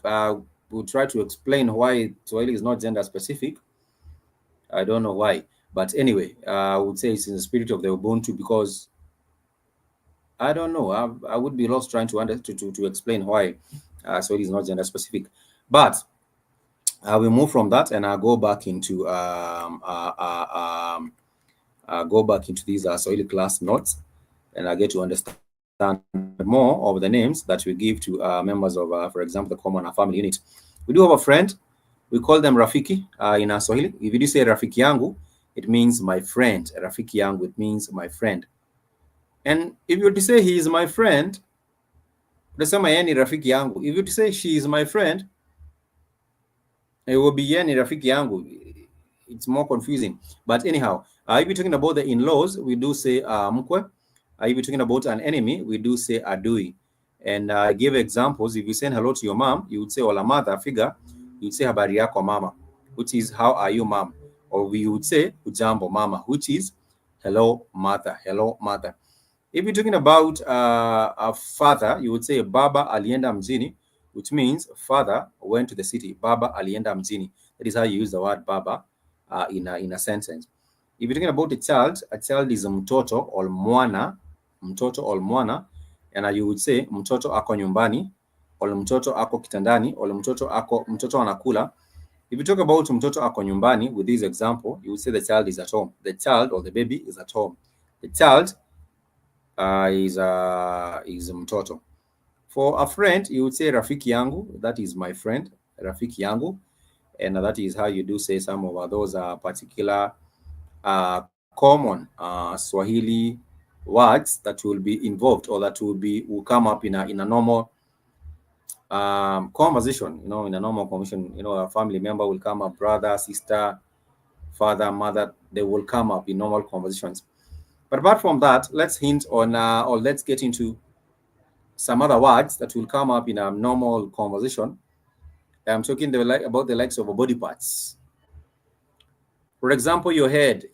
A: We'll try to explain why Swahili is not gender specific. I don't know why, but anyway, I would say it's in the spirit of the Ubuntu, because I don't know. I would be lost trying to explain why Swahili is not gender specific. But I will move from that and I'll go back into these Swahili class notes, and I get to understand more of the names that we give to members of, for example, the common family unit. We do have a friend. We call them Rafiki in Swahili. If you do say Rafiki yangu, it means my friend. Rafiki yangu, it means my friend. And if you were to say he is my friend, utasema yeye ni rafiki yangu. If you were to say she is my friend, it will be yeye ni rafiki yangu. It's more confusing. But anyhow, if you're talking about the in-laws, we do say mkwe. If you're talking about an enemy, we do say adui. And I give examples. If you send hello to your mom, you would say hola mother figure. You would say habari yako mama, which is how are you mom? Or we would say ujambo mama, which is hello mother, hello mother. If you're talking about a father, you would say baba alienda mjini, which means father went to the city. Baba alienda mjini. That is how you use the word baba in a sentence. If you're talking about a child is mtoto or mwana, and you would say mtoto ako nyumbani, or mtoto ako kitandani, or mtoto anakula. If you talk about mtoto ako nyumbani with this example, you would say the child is at home. The child or the baby is at home. The child is mtoto. For a friend, you would say rafiki yangu. That is my friend, rafiki yangu. And that is how you do say some of those particular common Swahili words that will be involved, or that will come up in a normal conversation. In a normal conversation, a family member will come up, brother, sister, father, mother. They will come up in normal conversations. But apart from that, let's hint on or let's get into some other words that will come up in a normal conversation. I'm talking about the likes of body parts. For example, your head.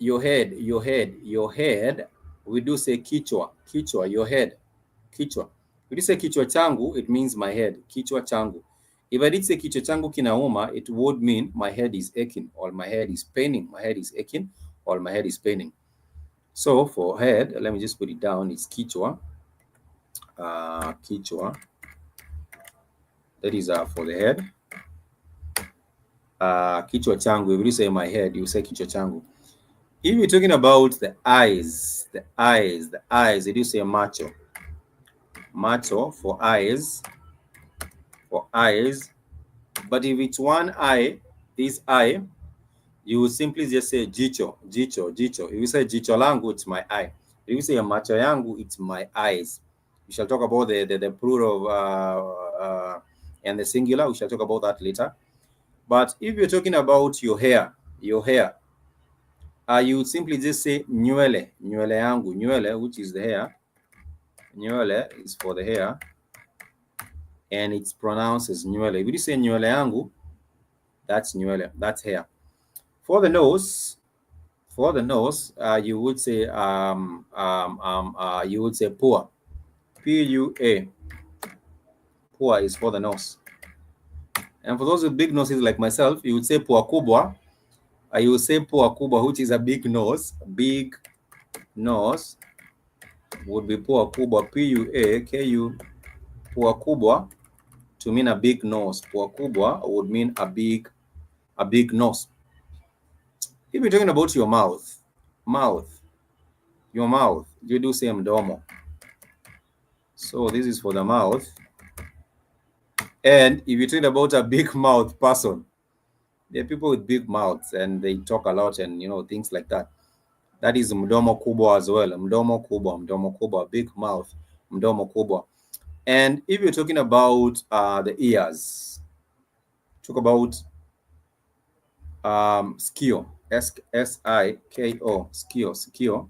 A: We do say kichwa, your head, kichwa. We do say kichwa changu, it means my head, kichwa changu. If I did say kichwa changu kinauma, it would mean my head is aching, or my head is paining. My head is aching, or my head is paining. So for head, let me just put it down. It's kichwa. Kichwa. That is for the head. Kichwa changu. If you say my head, you say kichwa changu. If you're talking about the eyes, you do say macho. Macho for eyes. But if it's one eye, this eye, you will simply just say jicho. If you say jicho langu, it's my eye. If you say macho yangu, it's my eyes. We shall talk about the plural and the singular. We shall talk about that later. But if you're talking about your hair, you would simply just say nywele yangu, which is the hair. Nywele is for the hair, and it's pronounced as nywele. If you say nywele yangu, that's nywele, that's hair. For the nose, you would say pua, P-U-A. Pua is for the nose. And for those with big noses like myself, you would say pua kubwa. You would say pua kubwa, which is a big nose. Big nose would be pua kubwa, P-U-A-K-U. Pua kubwa to mean a big nose. Pua kubwa would mean a big nose. If you're talking about your mouth, you do say mdomo. So this is for the mouth. And if you're talking about a big mouth person, there are people with big mouths and they talk a lot and things like that. That is mdomo kubwa as well. Mdomo kubwa, big mouth, mdomo kubwa. And if you're talking about the ears, talk about skio, S-I-K-O, skio.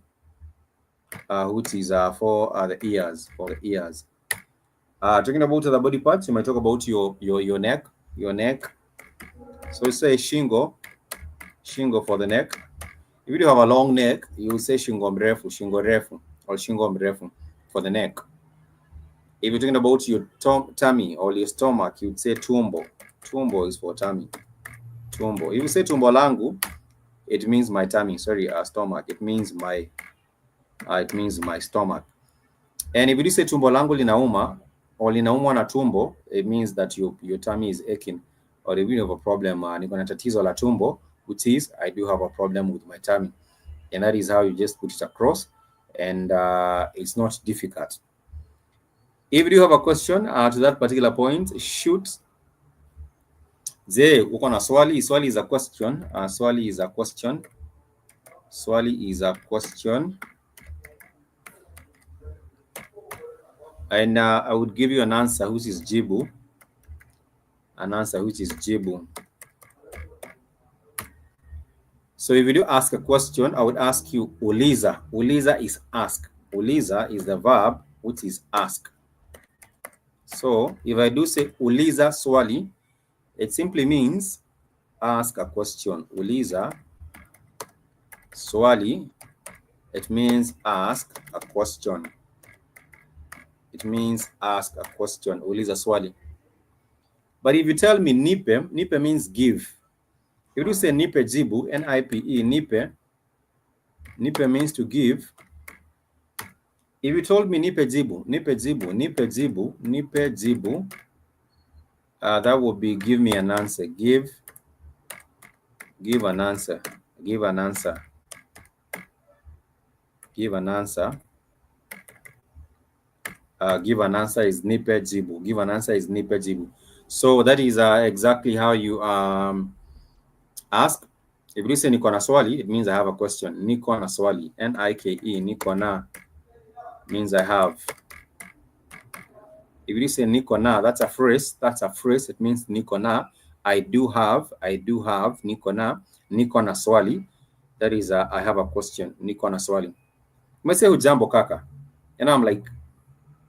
A: which is for the ears, for the ears. Talking about the body parts, you might talk about your neck, your neck. So you say shingo, shingo for the neck. If you have a long neck, you will say shingo refu, or shingo mrefu for the neck. If you're talking about your tummy or your stomach, you'd say tumbo. Tumbo is for tummy. Tumbo. If you say tumbo langu, it means my tummy. Sorry, stomach. It means my stomach. And if you say tumbo langu linauma or linaumwa na tumbo, it means that your tummy is aching, or if you have a problem, niko na tatizo la tumbo, which is I do have a problem with my tummy, and that is how you just put it across, and it's not difficult. If you have a question to that particular point, shoot. Je, uko na swali? Swali is a question. Swali is a question. Swali is a question. And I would give you an answer which is jibu. An answer which is jibu. So if you do ask a question, I would ask you uliza. Uliza is ask. Uliza is the verb which is ask. So if I do say uliza swali, it simply means ask a question. Uliza swali, it means ask a question. It means ask a question. Uliza swali. But if you tell me nipe, nipe means give. If you say nipe jibu, N-I-P-E, nipe, nipe means to give. If you told me nipe jibu, nipe jibu, nipe jibu, nipe jibu, that would be give me an answer. Give an answer. Give an answer. Give an answer. Give an answer is nipe jibu. Give an answer is nipe jibu. So that is exactly how you ask. If you say niko na swali, it means I have a question. Niko na swali. N-I-K-E, niko na means I have. If you say niko na, that's a phrase. That's a phrase. It means niko na. I do have. Niko na. Niko na swali. That is I have a question. Niko na swali. I say hujambo kaka. And I'm like,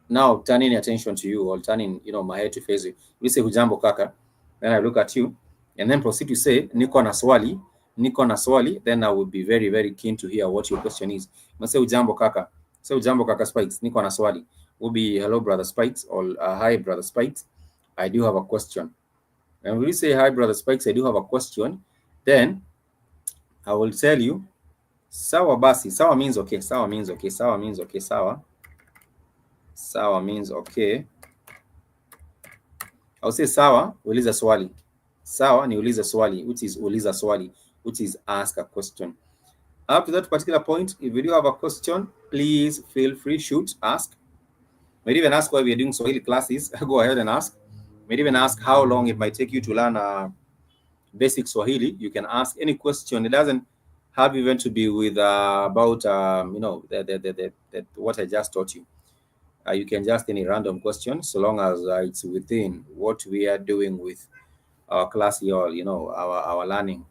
A: now turning attention to you, or turning, my head to face you. You say hujambo kaka. Then I look at you and then proceed to say niko na swali. Niko na swali. Then I would be very, very keen to hear what your question is. I say hujambo kaka. Say hujambo kaka Spikes. Niko na swali. Will be hello brother Spikes, or hi brother Spikes. I do have a question. And when we say hi brother Spikes, I do have a question, then I will tell you sawa basi. Sawa means okay. Sawa means okay. Sawa means okay. Sawa. Sawa means okay. I'll say sawa, uliza swali. Sawa ni uliza swali, which is uliza swali, which is ask a question. Up to that particular point, if you do have a question, please feel free, shoot, ask. Maybe even ask why we are doing Swahili classes. Go ahead and ask. Maybe even ask how long it might take you to learn basic Swahili. You can ask any question. It doesn't have even to be with about what I just taught you. You can just any random question, so long as it's within what we are doing with our class here, our learning.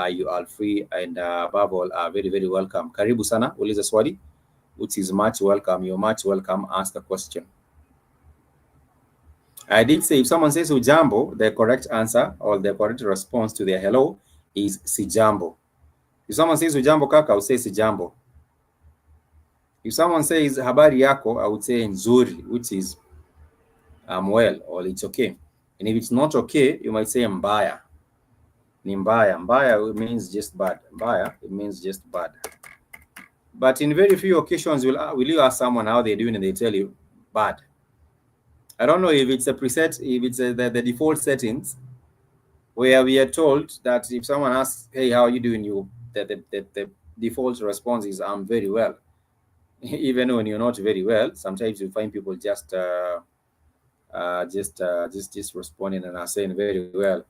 A: You are free, and above all, are very, very welcome. Karibu sana, uliza swali, which is much welcome. You're much welcome. Ask a question. I did say if someone says ujambo, the correct answer or the correct response to their hello is sijambo. If someone says ujambo kaka, I would say sijambo. If someone says habari yako, I would say nzuri, which is I'm well, or it's okay. And if it's not okay, you might say mbaya. Ni mbaya. Mbaya means just bad. Mbaya, it means just bad. But in very few occasions, will you ask someone how they're doing and they tell you bad? I don't know if it's a preset, if it's the default settings, where we are told that if someone asks, hey, how are you doing? The default response is I'm very well. Even when you're not very well, sometimes you find people just responding and are saying very well,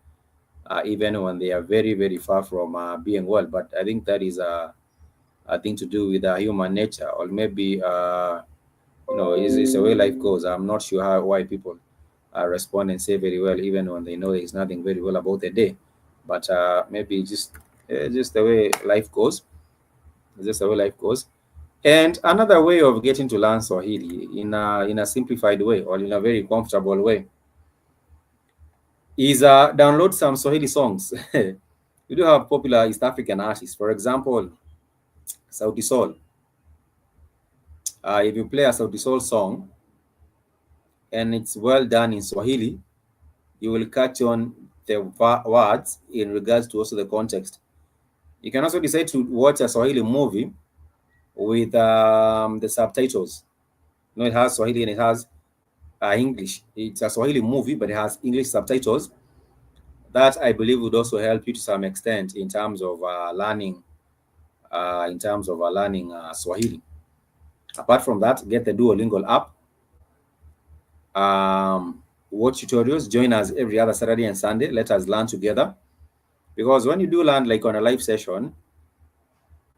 A: even when they are very, very far from being well. But I think that is a thing to do with human nature, or maybe it's the way life goes. I'm not sure why people respond and say very well, even when they know there's nothing very well about their day. But maybe just the way life goes. Just the way life goes. And another way of getting to learn Swahili in a simplified way or in a very comfortable way is download some Swahili songs. We do have popular East African artists, for example, Sauti Sol. If you play a Sauti Sol song and it's well done in Swahili, you will catch on the words in regards to also the context. You can also decide to watch a Swahili movie with the subtitles. You know, it has Swahili and it has English. It's a Swahili movie, but it has English subtitles. That I believe would also help you to some extent in terms of learning. Swahili. Apart from that, get the Duolingo app. Watch tutorials. Join us every other Saturday and Sunday. Let us learn together. Because when you do learn, like on a live session,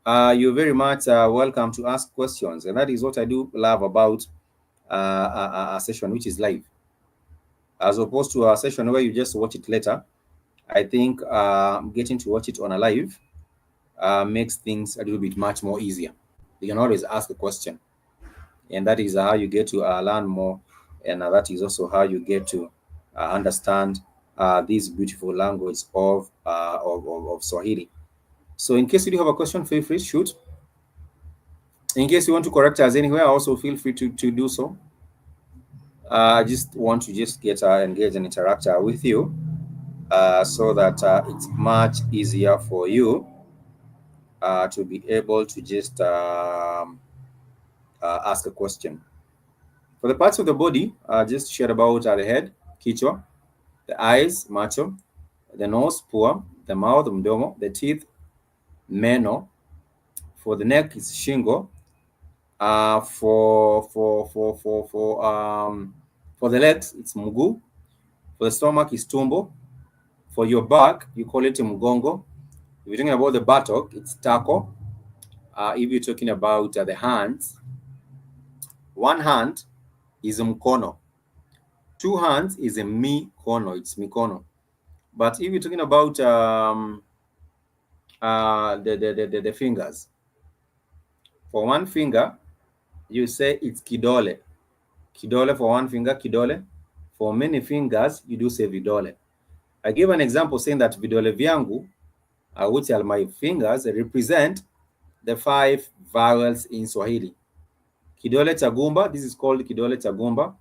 A: you're very much welcome to ask questions, and that is what I do love about a session which is live, as opposed to a session where you just watch it later. I think getting to watch it on a live makes things a little bit much more easier. You can always ask a question, and that is how you get to learn more, and that is also how you get to understand this beautiful language of Swahili. So in case you do have a question, feel free to shoot. In case you want to correct us anywhere, also feel free to do so. I just want to just get engage and interact with you so that it's much easier for you to be able to just ask a question. For the parts of the body, just share about the head, kichwa, the eyes, macho, the nose, pua, the mouth, mdomo, the teeth, meno. For the neck, it's shingo. For the legs, it's mguu. For the stomach, it's tumbo. For your back, you call it mgongo. If you're talking about the buttock, it's tako. If you're talking about the hands, one hand is mkono. Two hands is a mikono. It's mikono. But if you're talking about the fingers, for one finger, you say it's kidole. Kidole for one finger, kidole. For many fingers, you do say vidole. I give an example saying that vidole vyangu, which are my fingers, represent the 5 vowels in Swahili. Kidole cha gumba, this is called kidole cha gumba.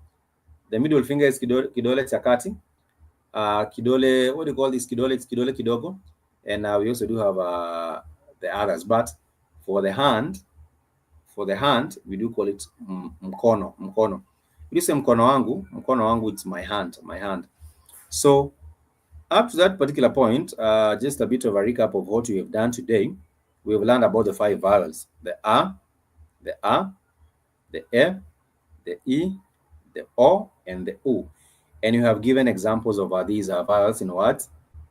A: The middle finger is kidole cha kati. Kidole, what do you call this? Kidole, it's kidole kidogo. And we also do have the others. But for the hand, we do call it mkono. We do say mkono wangu, it's my hand. So up to that particular point, just a bit of a recap of what we have done today. We have learned about the 5 vowels: the A, the E, the I, the O, and the U. And you have given examples of these vowels in words,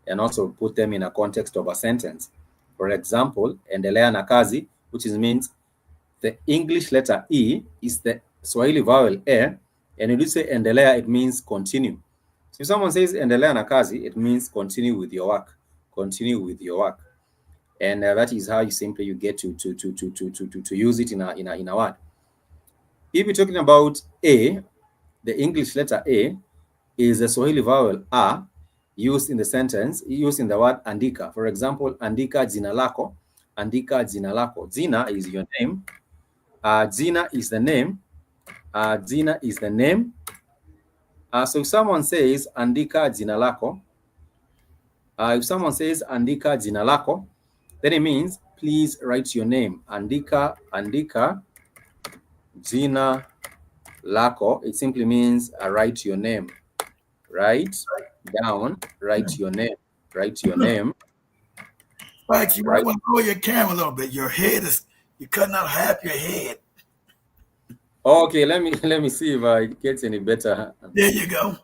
A: and also put them in a context of a sentence. For example, endelea na kazi, which means the English letter E is the Swahili vowel E, and when you say endelea, it means continue. So if someone says endelea na kazi, it means continue with your work. And that is how you get to use it in a word. If you're talking about A, the English letter A is the Swahili vowel A used in the sentence, used in the word andika. For example, andika jina lako. Andika jina lako. Jina is your name. Jina is the name. Jina is the name. So if someone says andika jina lako, then it means please write your name. Andika jina lako. It simply means write your name. Write down, write your name.
D: Spike, you might want to pull your camera a little bit. Your head is, you're cutting out half your head.
A: Okay, let me see if it gets any better.
D: There you go.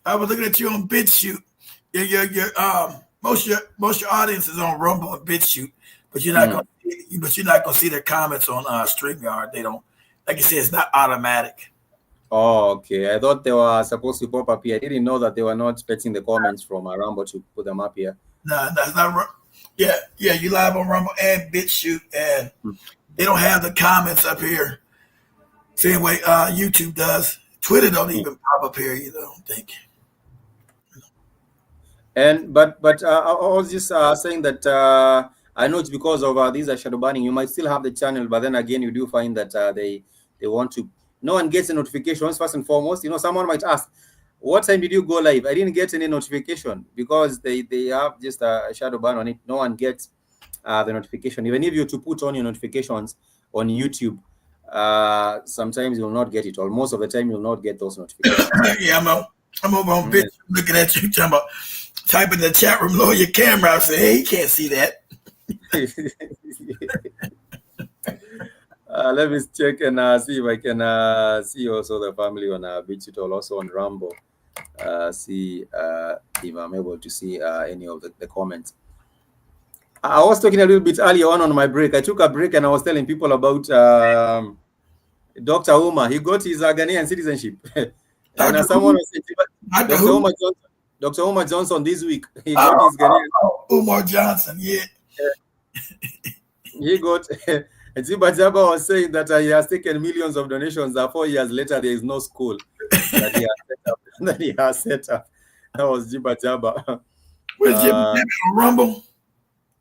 D: I was looking at you on BitChute. Most of your audience is on Rumble and BitChute, but you're not gonna see their comments on StreamYard. They don't, like you said, it's not automatic.
A: Oh, okay. I thought they were supposed to pop up here. I didn't know that they were not expecting the comments from Rumble to put them up here.
D: No, that's not. Yeah, you live on Rumble and BitChute, and they don't have the comments up here. Same way YouTube does. Twitter don't even pop up here either, I don't think.
A: And but I was just saying that I know it's because of these are shadow banning. You might still have the channel, but then again, you do find that they want to. No one gets a notifications first and foremost. You know, someone might ask, "What time did you go live?" I didn't get any notification because they have just a shadow ban on it. No one gets the notification. Even if you to put on your notifications on YouTube, sometimes you'll not get it, or most of the time you'll not get those notifications.
D: Yeah, I'm over on bitch looking at you, talking about type in the chat room, lower your camera. I say, hey, you can't see that.
A: Let me check and see if I can see also the family on Digital, also on Rambo. See if I'm able to see any of the comments. I was talking a little bit earlier on my break. I took a break and I was telling people about Dr. Uma. He got his Ghanaian citizenship. And someone was saying, Dr. Umar Johnson this week. He got his Ghanaian.
D: Umar Johnson, yeah.
A: He got. Ziba Jaba was saying that he has taken millions of donations. 4 years later, there is no school that he has set up. That was Ziba Jaba.
D: Was Jim on Rumble?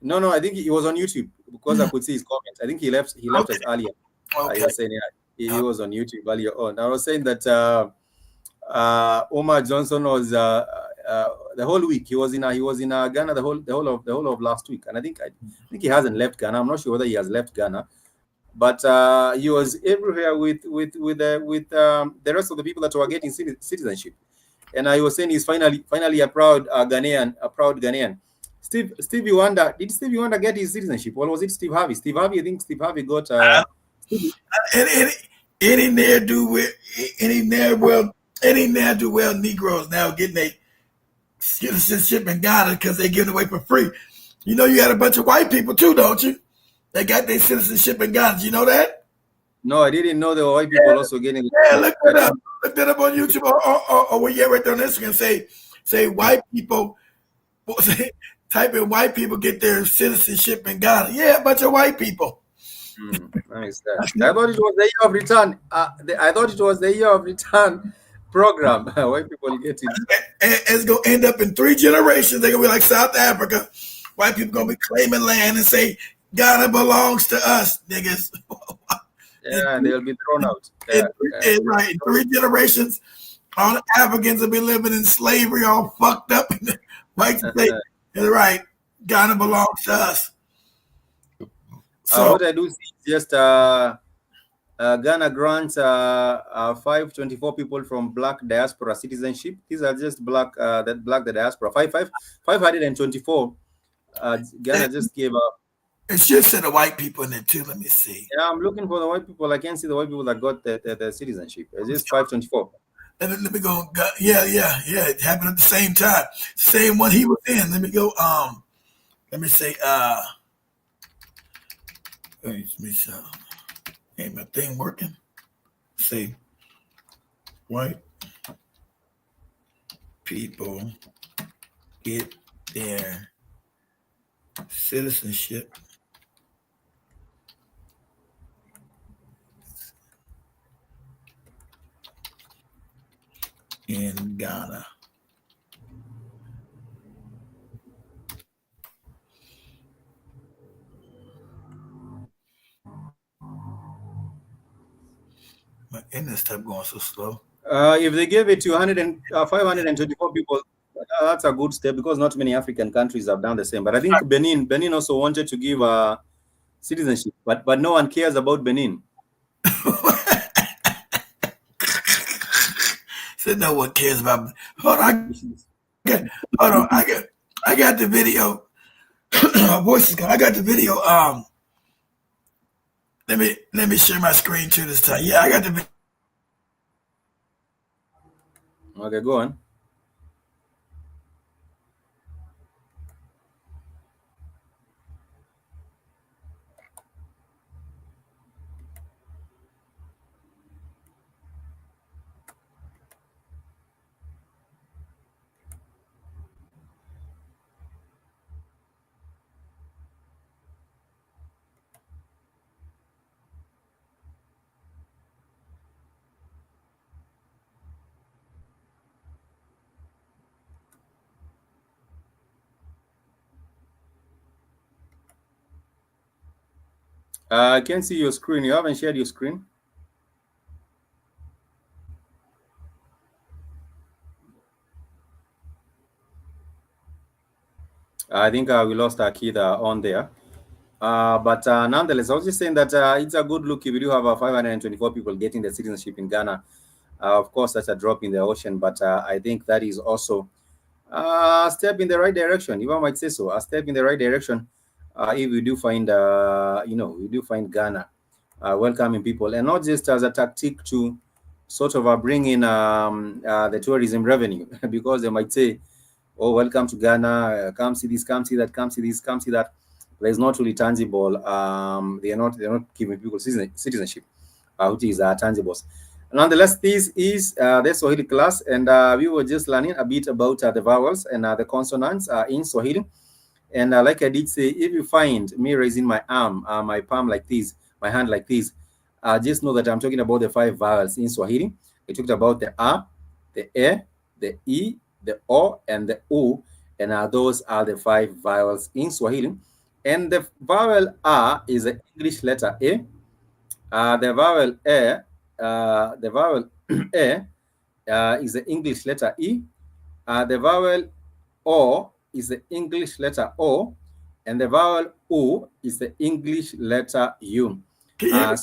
A: No, I think he was on YouTube because I could see his comments. I think he left us earlier.
D: Okay.
A: I was saying he was on YouTube earlier on. I was saying that Omar Johnson was the whole week he was in Ghana the whole of last week, and I think he hasn't left Ghana. I'm not sure whether he has left Ghana, but he was everywhere with the rest of the people that were getting citizenship, and I was saying he's finally a proud Ghanaian. Stevie Wonder, did Stevie Wonder get his citizenship, or was it Steve Harvey? I think Steve Harvey got.
D: Any ne'er do well Negroes now getting a citizenship in Ghana because they give it away for free. You know, you got a bunch of white people too, don't you? They got their citizenship in Ghana. Do you know that?
A: No, I didn't know there were white people also getting it.
D: Yeah, look that up. Look that up on YouTube or when you're right there on Instagram. Say white people. Type in white people get their citizenship in Ghana. Yeah, a bunch of white people.
A: Nice. I thought it was the year of return. I thought it was the year of return program. White people get it.
D: And it's gonna end up in 3 generations. They're gonna be like South Africa. White people gonna be claiming land and say Ghana belongs to us, niggas.
A: Yeah, and they'll be thrown out.
D: Right, in 3 generations, all the Africans will be living in slavery, all fucked up. White say, right, Ghana belongs to us.
A: So what I do see is just Ghana grants 524 people from Black diaspora citizenship. These are just Black the diaspora. 524. Ghana just gave up.
D: It should say the white people in it too. Let me see.
A: Yeah, I'm looking for the white people. I can't see the white people that got the citizenship. It's just 524.
D: Let me go. Yeah. It happened at the same time. Same one he was in. Let me go. Let me say. Let me see. Ain't my thing working? Say, white people get their citizenship in Ghana. My internet stopped going so slow.
A: If they gave it to 524 people, that's a good step because not many African countries have done the same. But I think Benin also wanted to give citizenship, but no one cares about Benin.
D: So no one cares about. Hold on. I got the video. My voice is gone. I got the video. Let me share my screen too this time. Yeah, I got the video.
A: Okay, go on. I can't see your screen. You haven't shared your screen. I think we lost Akida on there. But nonetheless, I was just saying that it's a good look if you do have 524 people getting the citizenship in Ghana. Of course, that's a drop in the ocean, but I think that is also a step in the right direction. If I might say so, a step in the right direction. If we do find, we do find Ghana welcoming people, and not just as a tactic to sort of bring in the tourism revenue, because they might say, "Oh, welcome to Ghana. Come see this, come see that, come see this, come see that." But it's not really tangible. They're not giving people citizenship, which is tangibles. Nonetheless, this is the Swahili class, and we were just learning a bit about the vowels and the consonants in Swahili. And like I did say, if you find me raising my arm, my palm like this, my hand like this, just know that I'm talking about the 5 vowels in Swahili. We talked about the A, the E, the I, the O, and the U. And those are the 5 vowels in Swahili. And the vowel A is the English letter A. The vowel E, the vowel E is the English letter E. The vowel O is the English letter O, and the vowel U is the English letter U.
D: Can you hear me?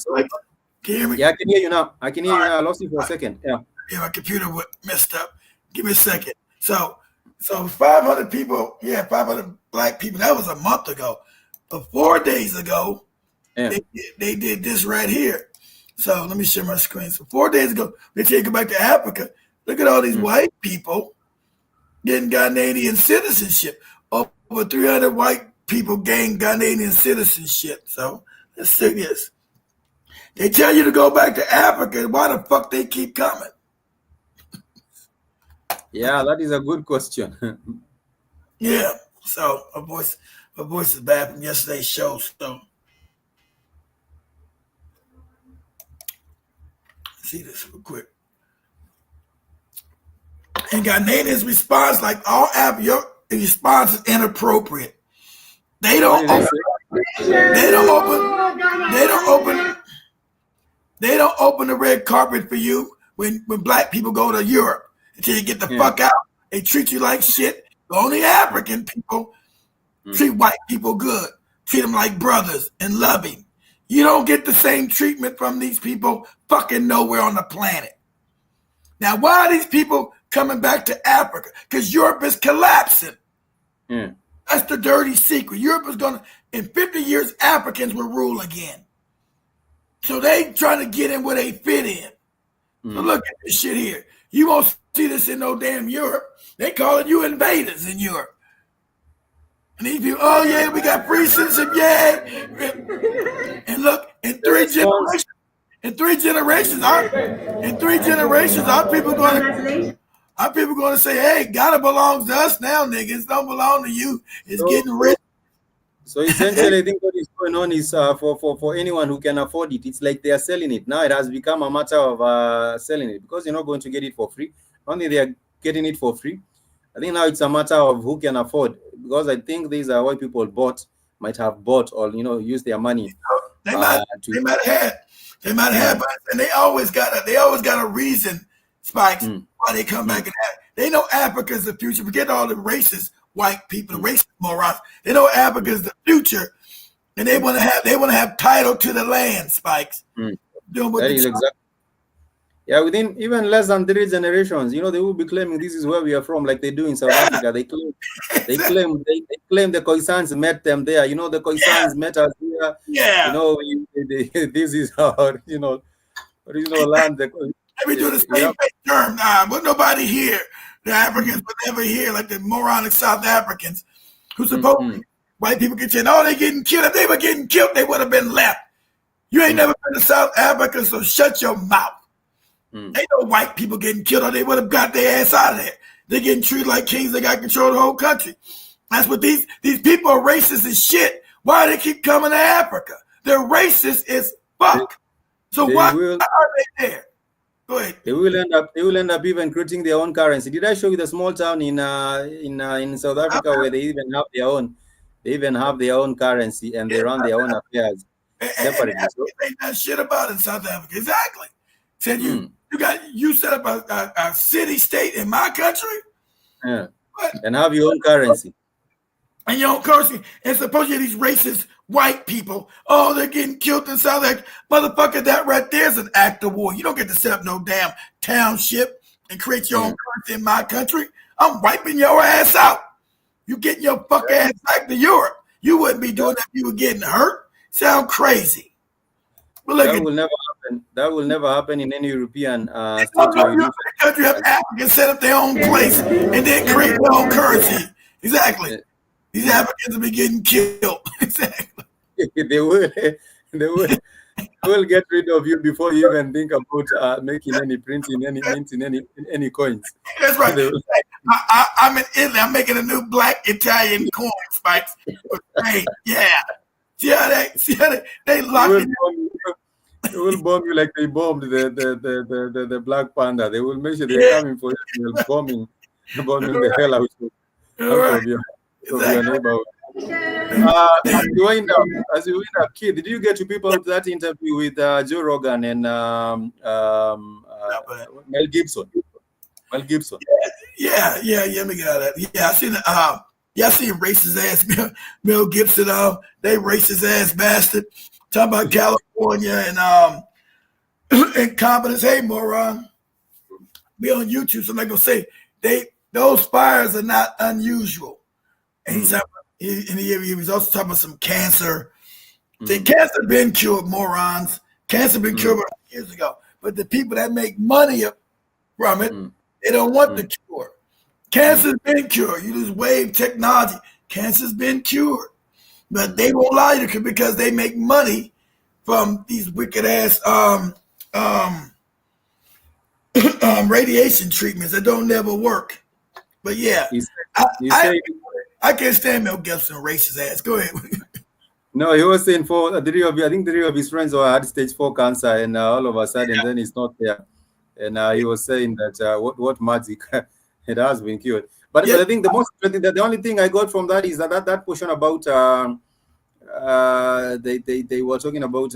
D: Can you hear me?
A: Yeah, I can hear you now. I can hear you now. I lost you for a second. Yeah.
D: Yeah, my computer messed up. Give me a second. So 500 people, 500 black people. That was a month ago. But 4 days ago,
A: Yeah.
D: they did this right here. So let me share my screen. So 4 days ago, they take it back to Africa. Look at all these white people getting Ghanaian citizenship. Over 300 white people gained Ghanaian citizenship. So let's see this. They tell you to go back to Africa. Why the fuck they keep coming?
A: Yeah, that is a good question.
D: Yeah. So my voice is bad from yesterday's show. So let's see this real quick. And Ghanaians response like all your response is inappropriate. They don't open the red carpet for you when black people go to Europe until you get the fuck out. They treat you like shit. Only African people treat white people good. Treat them like brothers and loving. You don't get the same treatment from these people fucking nowhere on the planet. Now, why are these people coming back to Africa? Because Europe is collapsing. That's the dirty secret. Europe is going to, in 50 years, Africans will rule again. So they trying to get in where they fit in. So look at this shit here. You won't see this in no damn Europe. They calling you invaders in Europe. And these people, oh yeah, we got free citizenship, yeah. And look, in three generations, our people going to say, hey, Ghana belongs to us now, niggas. Don't belong to you. It's getting rich.
A: So essentially, I think what is going on is for anyone who can afford it, it's like they are selling it. Now it has become a matter of selling it because you're not going to get it for free. Only they are getting it for free. I think now it's a matter of who can afford, because I think these are what people might have bought or use their money.
D: They might have, but and they always got a reason, Spikes, why they come back and they know Africa's the future. Forget all the racist white people, the racist morons. They know Africa's the future, and they want to have title to the land, Spikes.
A: That is exactly. Yeah, within even less than 3 generations, they will be claiming this is where we are from, like they do in South Africa. They claim the Khoisans met them there. The Khoisans met us here.
D: Yeah.
A: This is our original land.
D: They be doing the same term. But nobody here. The Africans were never here, like the moronic South Africans who supposedly white people get saying, oh, they getting killed. If they were getting killed, they would have been left. You ain't never been to South Africa, so shut your mouth. They know white people getting killed or they would have got their ass out of there. They're getting treated like kings. They got control of the whole country. That's what these people are racist as shit. Why do they keep coming to Africa? They're racist as fuck. So why are they there? Go ahead.
A: They will end up even creating their own currency. Did I show you the small town in South Africa where they even have their own currency and they run their own affairs?
D: And
A: Separately. So,
D: ain't that shit about in South Africa. Exactly. Said you set up a city state in my country.
A: yeah.
D: What?
A: And have your own currency.
D: And your own currency. And supposedly these racist white people, oh, they're getting killed in South Africa. Motherfucker, that right there is an act of war. You don't get to set up no damn township and create your own currency in my country. I'm wiping your ass out. You getting your fuck ass back to Europe. You wouldn't be doing that if you were getting hurt. Sound crazy. But look,
A: That will never happen. That will never happen in any European state.
D: Country have Africans set up their own place and then create their own currency. Exactly. These Africans will be getting killed. Exactly.
A: They will. They will get rid of you before you even think about making any printing, any minting, any coins.
D: That's right. I'm in Italy. I'm making a new black Italian coin, Spikes. Hey, yeah. See how they lock it.
A: They will bomb you like they bombed the Black Panda. They will make sure they're coming for you. They're bombing the hell out of your neighborhood. As you wind up, Kid, did you get to people with that interview with Joe Rogan and Mel Gibson? Mel Gibson.
D: Yeah. Let me get out of that. Yeah, I seen racist ass Mel Gibson. They racist ass bastard. Talking about California and incompetence. Hey, moron. Be on YouTube, so I'm not gonna say those fires are not unusual. And he was also talking about some cancer. Cancer been cured, morons. Cancer been cured years ago. But the people that make money from it, they don't want the cure. Cancer's been cured. You just wave technology. Cancer's been cured. But they won't allow you to because they make money from these wicked ass radiation treatments that don't never work. But yeah, I can't stand Mel Gibson, racist ass. Go ahead.
A: No, he was saying I think 3 of his friends had stage 4 cancer, and all of a sudden, then he's not there. And he was saying that what magic it has been cured. But I think the most interesting, the only thing I got from that is that portion about they were talking about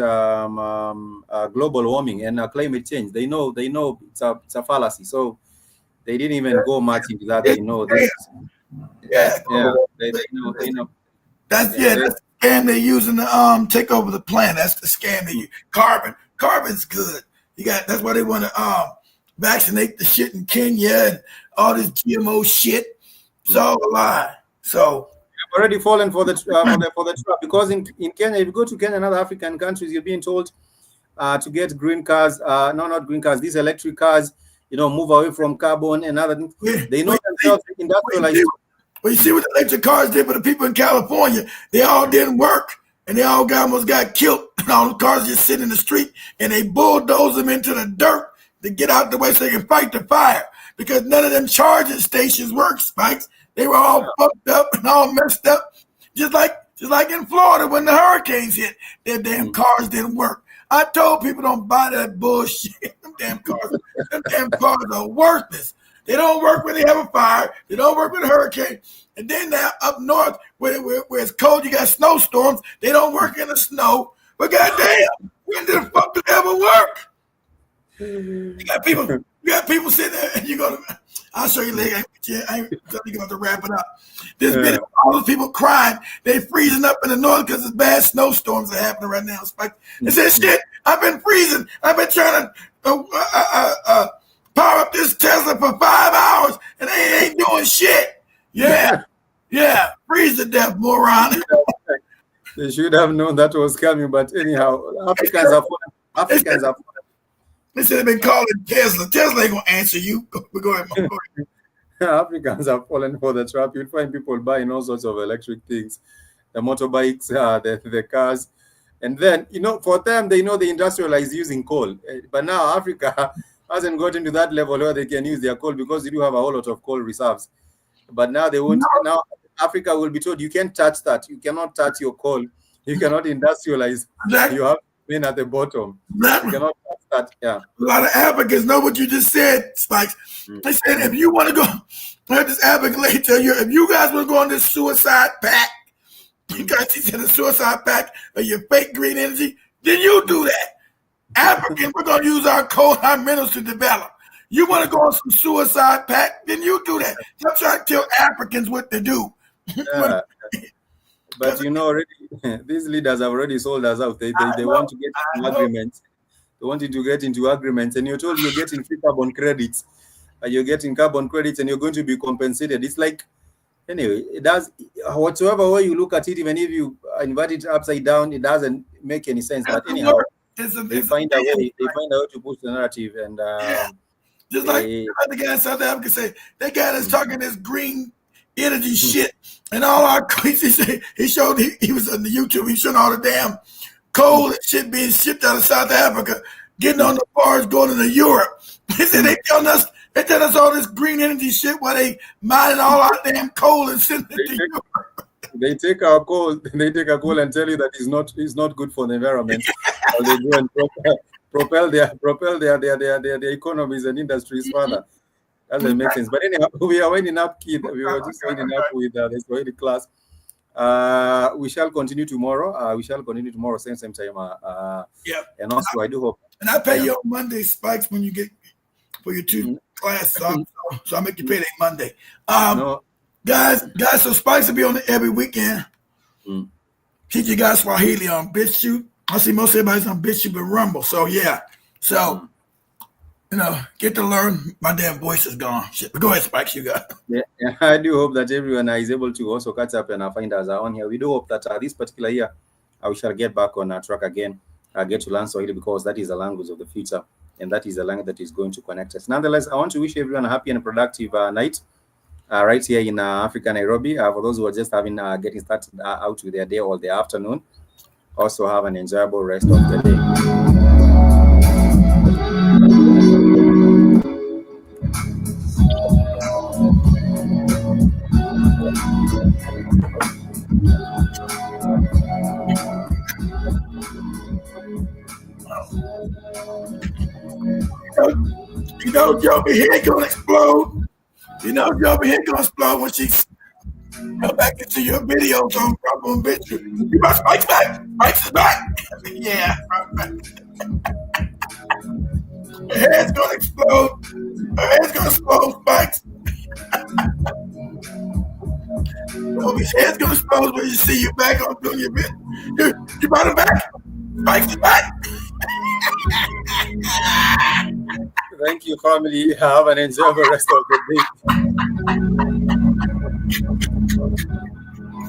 A: global warming and climate change. They know it's a fallacy, so they didn't even go much into that. They know this. They know.
D: That's the scam they're using to take over the planet. That's the scam they use. Carbon's good. That's why they want to vaccinate the shit in Kenya and all this GMO shit. It's all a lie. So
A: I've already fallen for the trap because in Kenya, if you go to Kenya and other African countries, you're being told to get green cars. Not green cars. These electric cars. Move away from carbon and other things. They know themselves industrialized.
D: Well, you see what the electric cars did for the people in California. They all didn't work, and they all almost got killed. And all the cars just sit in the street, and they bulldoze them into the dirt to get out the way so they can fight the fire. Because none of them charging stations work, Spikes. They were all fucked up and all messed up, just like in Florida when the hurricanes hit. Their damn cars didn't work. I told people don't buy that bullshit. Them damn cars are worthless. They don't work when they have a fire. They don't work with a hurricane. And then now up north, where it's cold, you got snowstorms. They don't work in the snow. But goddamn, when did the fuck did it ever work? You got people sitting there, and you're gonna. I'll show you later. I ain't going to wrap it up. This video, all those people crying. They freezing up in the north because it's bad snowstorms are happening right now. Spike. They said, "Shit, I've been freezing. I've been trying to power up this Tesla for 5 hours, and they ain't doing shit." Yeah, freeze to death, moron.
A: They should have known that was coming, but anyhow, Africans are falling.
D: They said they've been calling Tesla. Tesla ain't gonna answer you. Go ahead.
A: Africans are falling for the trap. You'll find people buying all sorts of electric things, the motorbikes, the cars, and then for them they know they industrialize using coal. But now Africa hasn't gotten to that level where they can use their coal because they do have a whole lot of coal reserves. But now they won't. No. Now Africa will be told you can't touch that. You cannot touch your coal. You cannot industrialize.
D: Exactly.
A: You have been at the bottom.
D: Exactly.
A: You cannot touch that. Yeah.
D: A lot of Africans know what you just said, Spikes. They said if you want to go, I heard this African lady tell you, if you guys want to go on this suicide pact because he said a suicide pact of your fake green energy, then you do that. African, we're going to use our coal, our minerals to develop. You want to go on some suicide pact, then you do that. Stop trying to tell Africans what to do.
A: Yeah. But already these leaders have already sold us out. They want to get into agreements. They want you to get into agreements, and you're told you're getting free carbon credits. You're getting carbon credits, and you're going to be compensated. It's like, anyway, it does whatsoever way you look at it, even if you invert it upside down, it doesn't make any sense. But anyhow, they find a way. They find a way to push the narrative, and
D: just like the guy in South Africa say, they got us talking this green energy shit, and all our crazy. He showed he was on the YouTube. He showed all the damn coal and shit being shipped out of South Africa, getting on the bars going into Europe. He said they telling us all this green energy shit while they mining all our damn coal and sending it to Europe.
A: They take our coal. They take our coal and tell you that it's not good for the environment. Or they go and propel their economies and industries further. That doesn't make sense. But anyhow, we are winding up, kid. We were just winding up with the Swahili class. We shall continue tomorrow. Same time.
D: Yeah.
A: And also, I do hope.
D: And I pay you on Monday, Spikes, when you get for your 2 class. So I make you pay that Monday. Guys, so Spikes will be on every weekend. Teach you guys Swahili on BitChute. I see most everybody's on BitChute and Rumble. So yeah. So get to learn. My damn voice is gone. Shit. But go ahead, Spikes, you got.
A: Yeah, I do hope that everyone is able to also catch up and find us on here. We do hope that this particular year we shall get back on our track again. Get to learn Swahili, because that is the language of the future, and that is the language that is going to connect us. Nonetheless, I want to wish everyone a happy and productive night right here in Africa, Nairobi. For those who are just getting started out with their day or their afternoon, also have an enjoyable rest of the day.
D: Joby head gonna explode. Joby head gonna explode when she come back into your videos on BitChute. You got Spike's back. Spike's is back. Yeah. Her head's gonna explode. Her head's gonna explode, Spikes. Joby's head's gonna explode when you see you back on doing your bit. You brought him back. Spike's is back.
A: Thank you, family. Have an enjoyable rest of the day.